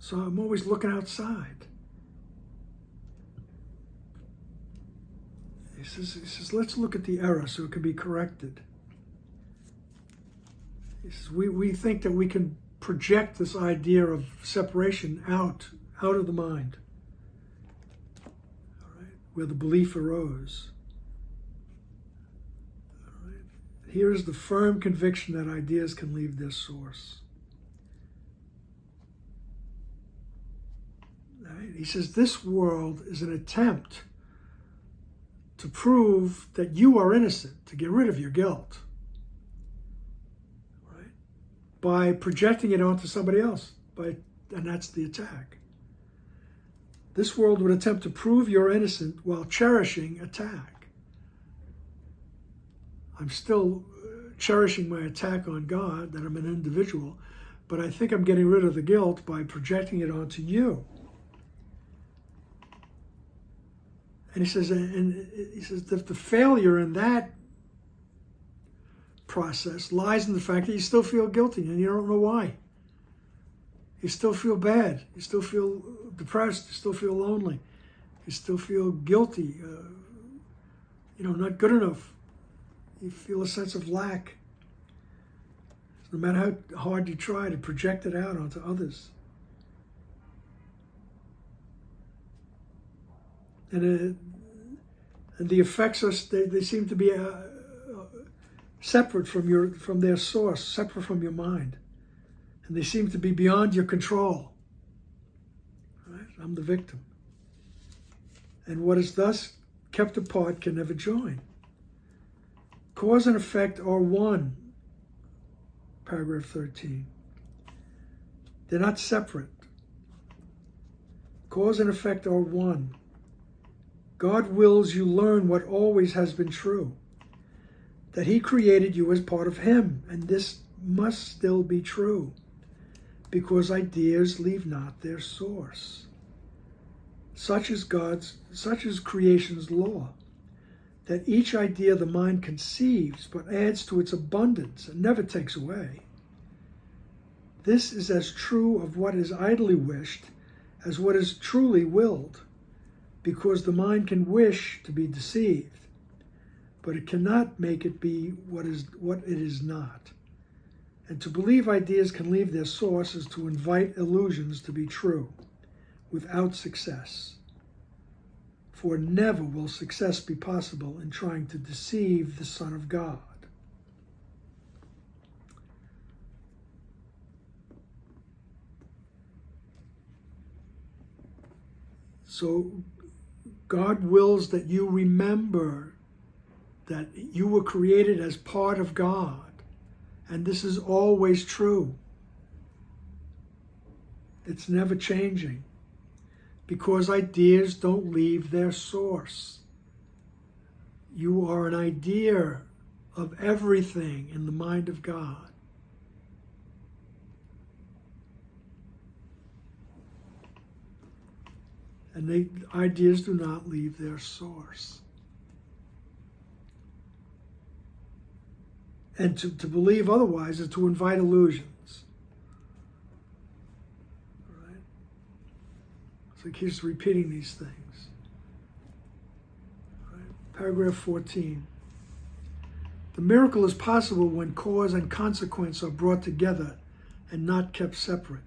So I'm always looking outside. He says, let's look at the error so it can be corrected. He says, we think that we can project this idea of separation out of the mind, all right, where the belief arose. All right. Here is the firm conviction that ideas can leave their source. He says this world is an attempt to prove that you are innocent, to get rid of your guilt, right? By projecting it onto somebody else, and that's the attack. This world would attempt to prove you're innocent while cherishing attack. I'm still cherishing my attack on God, that I'm an individual, but I think I'm getting rid of the guilt by projecting it onto you. And he says that the failure in that process lies in the fact that you still feel guilty and you don't know why. You still feel bad. You still feel depressed. You still feel lonely. You still feel guilty. Not good enough. You feel a sense of lack. No matter how hard you try to project it out onto others. And the effects they seem to be separate from their source, separate from your mind, and they seem to be beyond your control. Right? I'm the victim, and what is thus kept apart can never join. Cause and effect are one. Paragraph 13. They're not separate. Cause and effect are one. God wills you learn what always has been true, that he created you as part of him, and this must still be true, because ideas leave not their source. Such is creation's law, that each idea the mind conceives but adds to its abundance and never takes away. This is as true of what is idly wished as what is truly willed, because the mind can wish to be deceived, but it cannot make it be what it is not. And to believe ideas can leave their source is to invite illusions to be true, without success. For never will success be possible in trying to deceive the Son of God. So God wills that you remember that you were created as part of God, and this is always true. It's never changing, because ideas don't leave their source. You are an idea of everything in the mind of God. And the ideas do not leave their source. And to believe otherwise is to invite illusions. All right? So he keeps repeating these things. All right? Paragraph 14. The miracle is possible when cause and consequence are brought together and not kept separate.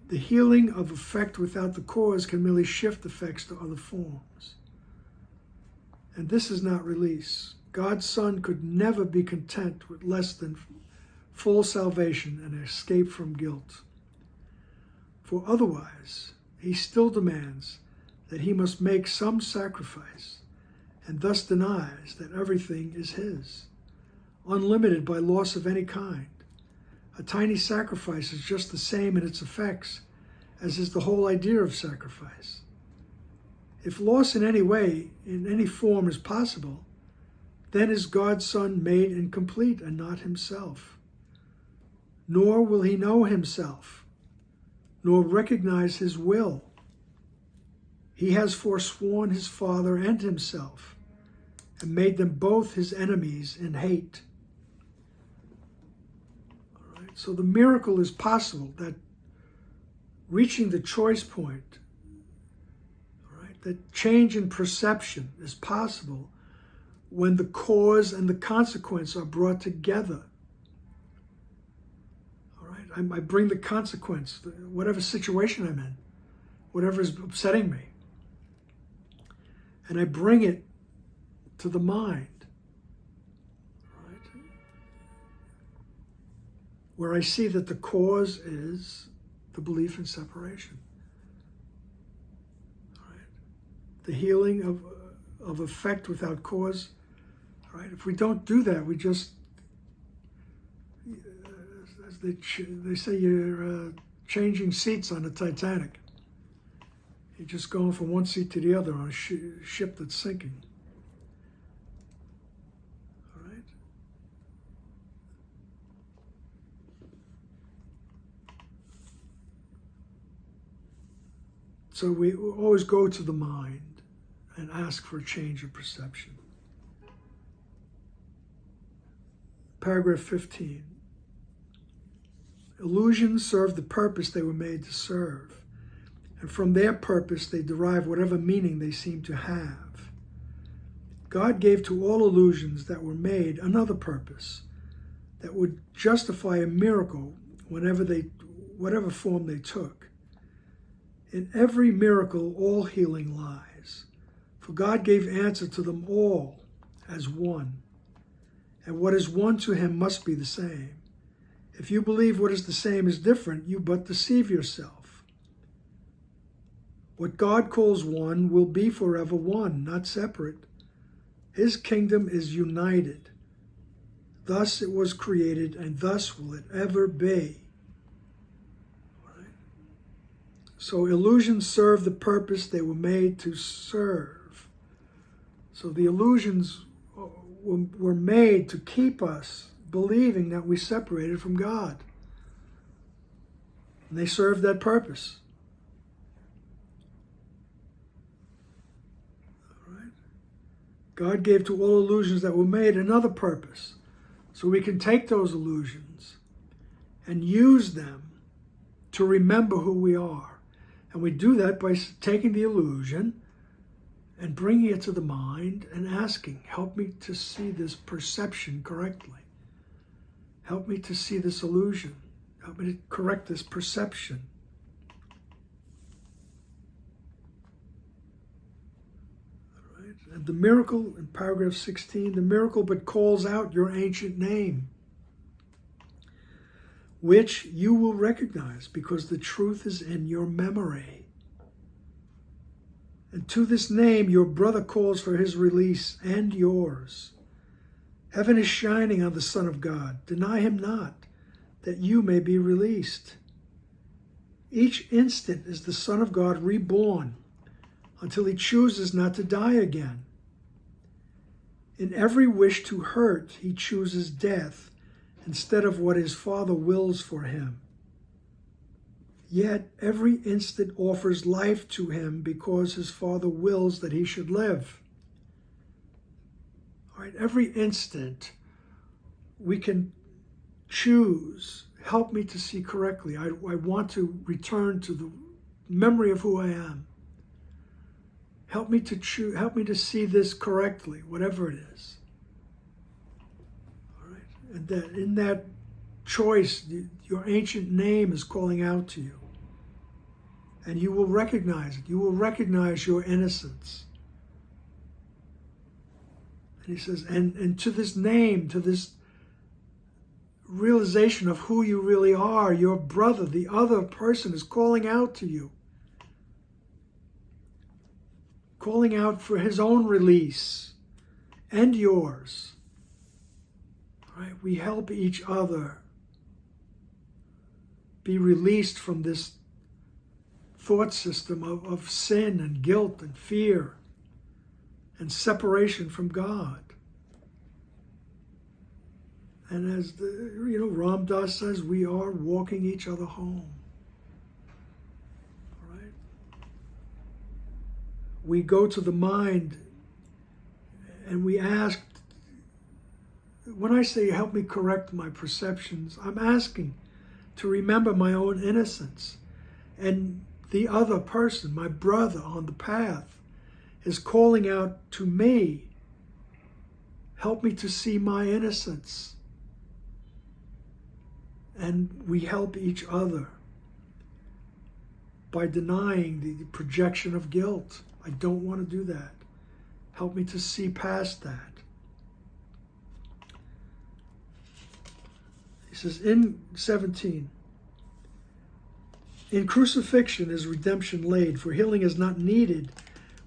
The healing of effect without the cause can merely shift effects to other forms. And this is not release. God's Son could never be content with less than full salvation and escape from guilt. For otherwise, he still demands that he must make some sacrifice, and thus denies that everything is his, unlimited by loss of any kind. A tiny sacrifice is just the same in its effects as is the whole idea of sacrifice. If loss in any way, in any form is possible, then is God's Son made incomplete and not himself. Nor will he know himself, nor recognize his will. He has forsworn his Father and himself, and made them both his enemies in hate. All right? So the miracle is possible, that reaching the choice point, all right, that change in perception is possible when the cause and the consequence are brought together. All right, I bring the consequence, whatever situation I'm in, whatever is upsetting me, and I bring it to the mind, right? Where I see that the cause is the belief in separation. Right? The healing of effect without cause. Right? If we don't do that, we just, as they say, you're changing seats on the Titanic. You're just going from one seat to the other on a ship that's sinking. All right? So we always go to the mind and ask for a change of perception. Paragraph 15. Illusions serve the purpose they were made to serve, and from their purpose they derive whatever meaning they seem to have. God gave to all illusions that were made another purpose that would justify a miracle whatever form they took. In every miracle, all healing lies, for God gave answer to them all as one. And what is one to him must be the same. If you believe what is the same is different, you but deceive yourself. What God calls one will be forever one, not separate. His kingdom is united. Thus it was created, and thus will it ever be. Right? So illusions serve the purpose they were made to serve. So the illusions were made to keep us believing that we separated from God. And they serve that purpose. All right? God gave to all illusions that were made another purpose. So we can take those illusions and use them to remember who we are. And we do that by taking the illusion and bringing it to the mind and asking, help me to see this perception correctly. Help me to see this illusion. Help me to correct this perception. All right. And the miracle, in paragraph 16, the miracle but calls out your ancient name, which you will recognize because the truth is in your memory. And to this name your brother calls for his release and yours. Heaven is shining on the Son of God. Deny him not, that you may be released. Each instant is the Son of God reborn until he chooses not to die again. In every wish to hurt, he chooses death instead of what his Father wills for him. Yet every instant offers life to him because his Father wills that he should live. All right, every instant we can choose, help me to see correctly. I want to return to the memory of who I am. Help me to choose, help me to see this correctly, whatever it is. All right, and that in that choice, your ancient name is calling out to you. And you will recognize it. You will recognize your innocence. And he says, and to this name, to this realization of who you really are, your brother, the other person, is calling out to you. Calling out for his own release and yours. Right? We help each other be released from this thought system of sin and guilt and fear and separation from God. And as Ram Dass says, we are walking each other home. All right? We go to the mind and we ask, when I say help me correct my perceptions, I'm asking to remember my own innocence. And the other person, my brother on the path, is calling out to me, help me to see my innocence. And we help each other by denying the projection of guilt. I don't want to do that. Help me to see past that. He says in 17, in crucifixion is redemption laid, for healing is not needed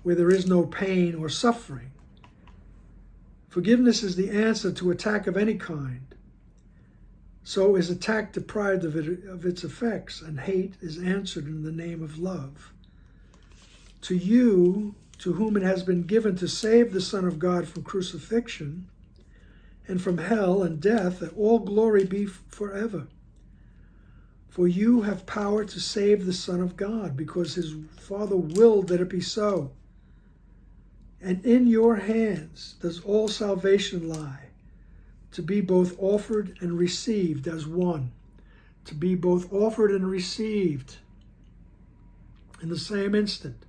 where there is no pain or suffering. Forgiveness is the answer to attack of any kind. So is attack deprived of its effects, and hate is answered in the name of love. To you, to whom it has been given to save the Son of God from crucifixion and from hell and death, that all glory be forever. For you have power to save the Son of God, because his Father willed that it be so. And in your hands does all salvation lie, to be both offered and received as one. To be both offered and received in the same instant.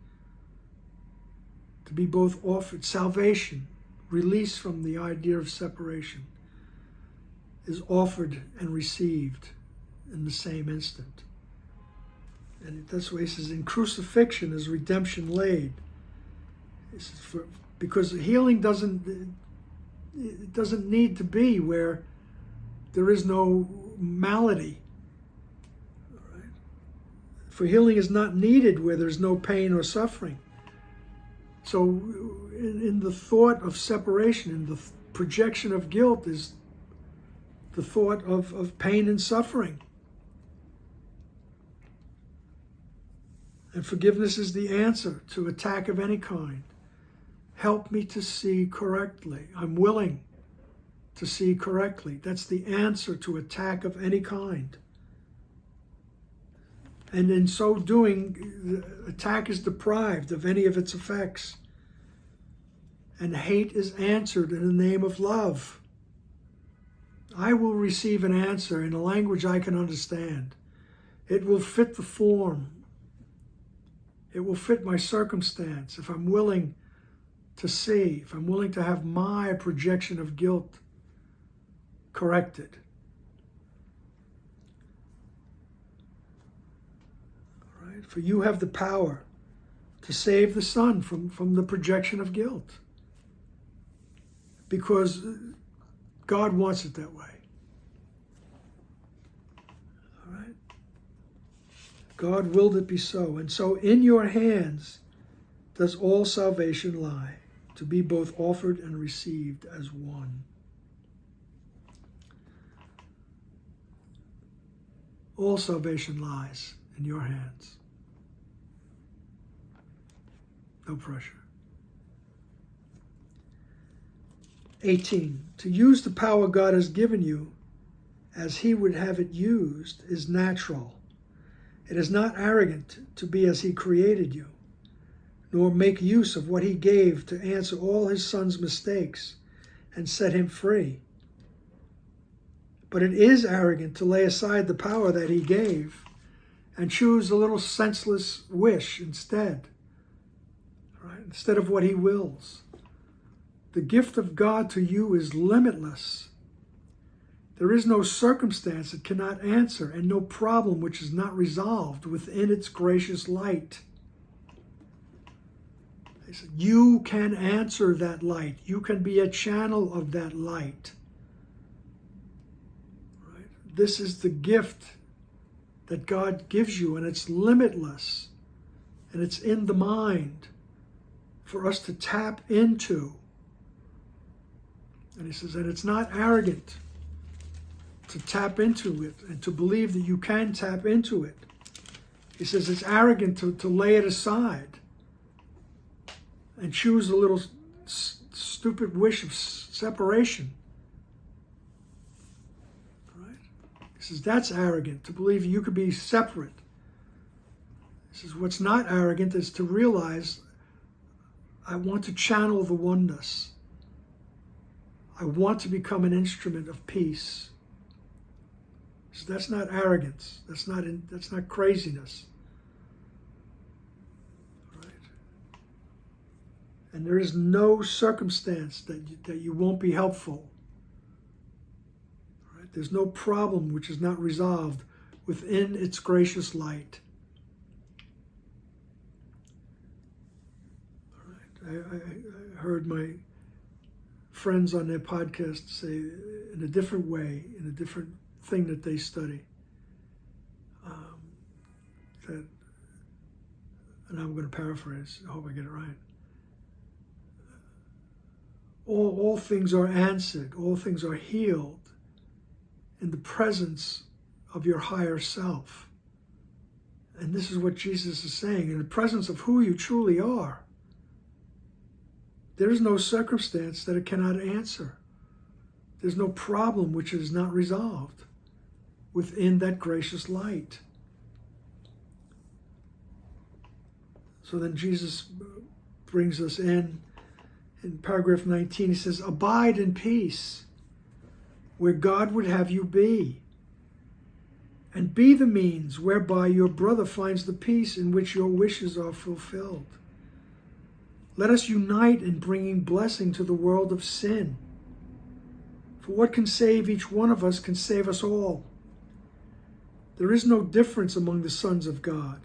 To be both offered. Salvation, release from the idea of separation, is offered and received in the same instant. And that's why he says, in crucifixion is redemption laid. He says, because healing doesn't need to be where there is no malady. All right? For healing is not needed where there's no pain or suffering. So in the thought of separation, in the projection of guilt, is the thought of pain and suffering. And forgiveness is the answer to attack of any kind. Help me to see correctly. I'm willing to see correctly. That's the answer to attack of any kind. And in so doing, the attack is deprived of any of its effects. And hate is answered in the name of love. I will receive an answer in a language I can understand. It will fit the form. It will fit my circumstance if I'm willing to see, if I'm willing to have my projection of guilt corrected. For you have the power to save the Son from the projection of guilt. Because God wants it that way. All right? God willed it be so. And so in your hands does all salvation lie, to be both offered and received as one. All salvation lies in your hands. No pressure. 18. To use the power God has given you as he would have it used is natural. It is not arrogant to be as he created you, nor make use of what he gave to answer all his Son's mistakes and set him free. But it is arrogant to lay aside the power that he gave and choose a little senseless wish instead, right? Instead of what he wills. The gift of God to you is limitless. There is no circumstance it cannot answer, and no problem which is not resolved within its gracious light. They said, you can answer that light. You can be a channel of that light. Right? This is the gift that God gives you, and it's limitless, and it's in the mind for us to tap into. And he says, and it's not arrogant to tap into it and to believe that you can tap into it. He says it's arrogant to lay it aside and choose a little stupid wish of separation. Right? He says that's arrogant, to believe you could be separate. He says what's not arrogant is to realize I want to channel the oneness. I want to become an instrument of peace. So that's not arrogance. That's not craziness. Right? And there is no circumstance that you won't be helpful. Right? There's no problem which is not resolved within its gracious light. All right? I heard my friends on their podcast say in a different way, in a different thing that they study, that, and I'm going to paraphrase, I hope I get it right. All things are answered, all things are healed in the presence of your higher self. And this is what Jesus is saying, in the presence of who you truly are. There is no circumstance that it cannot answer. There's no problem which is not resolved within that gracious light. So then Jesus brings us in paragraph 19, he says, abide in peace where God would have you be, and be the means whereby your brother finds the peace in which your wishes are fulfilled. Let us unite in bringing blessing to the world of sin. For what can save each one of us can save us all. There is no difference among the sons of God.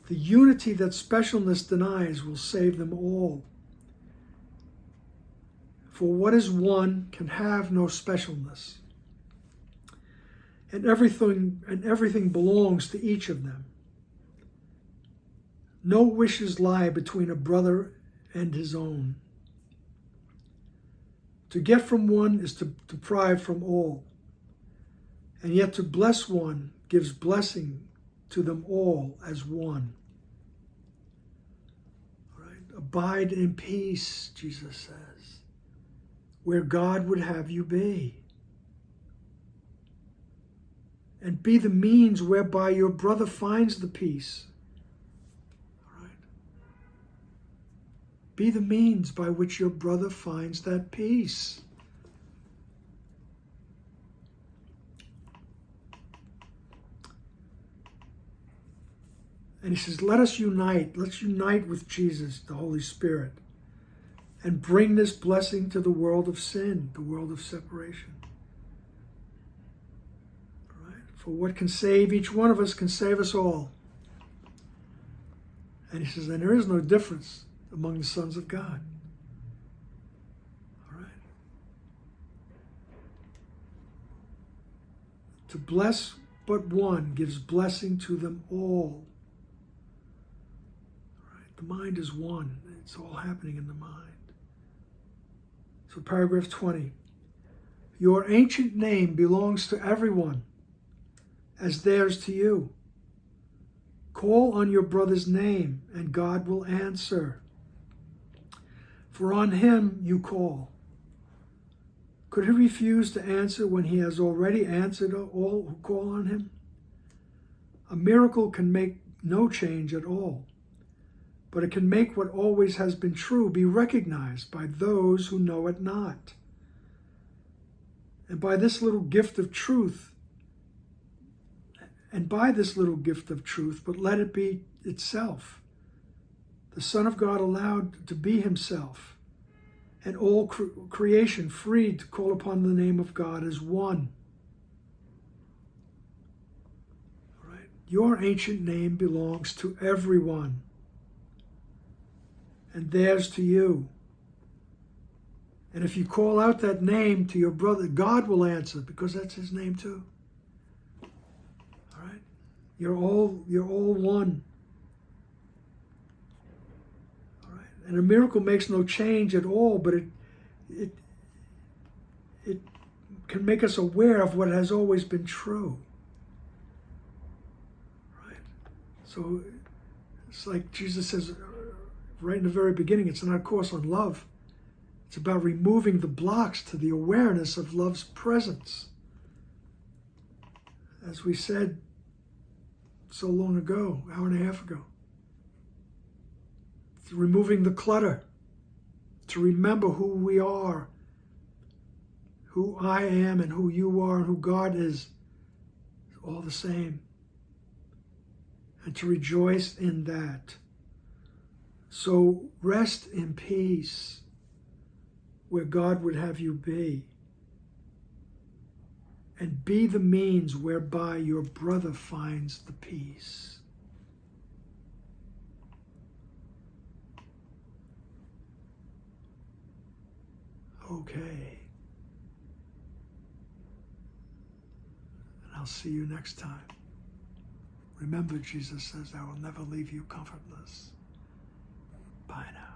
The unity that specialness denies will save them all. For what is one can have no specialness. And everything belongs to each of them. No wishes lie between a brother and his own. To get from one is to deprive from all. And yet to bless one gives blessing to them all as one. All right? Abide in peace, Jesus says, where God would have you be. And be the means whereby your brother finds the peace. Be the means by which your brother finds that peace. And he says, let's unite with Jesus, the Holy Spirit, and bring this blessing to the world of sin, the world of separation. All right? For what can save each one of us can save us all. And he says, and there is no difference among the sons of God. All right. To bless but one gives blessing to them all. All right. The mind is one. It's all happening in the mind. So paragraph 20. Your ancient name belongs to everyone, as theirs to you. Call on your brother's name, and God will answer. For on him you call. Could he refuse to answer when he has already answered all who call on him? A miracle can make no change at all, but it can make what always has been true be recognized by those who know it not. And by this little gift of truth, but let it be itself, the Son of God allowed to be himself, and all creation freed to call upon the name of God as one. All right. Your ancient name belongs to everyone, and theirs to you. And if you call out that name to your brother, God will answer, because that's his name too. All right? You're all one. All right? And a miracle makes no change at all, but it can make us aware of what has always been true. Right? So it's like Jesus says right in the very beginning, it's not a course on love. It's about removing the blocks to the awareness of love's presence. As we said so long ago, hour and a half ago. It's removing the clutter to remember who we are, who I am and who you are and who God is, all the same. And to rejoice in that. So rest in peace, where God would have you be, and be the means whereby your brother finds the peace. Okay. And I'll see you next time. Remember, Jesus says, I will never leave you comfortless. Bye now.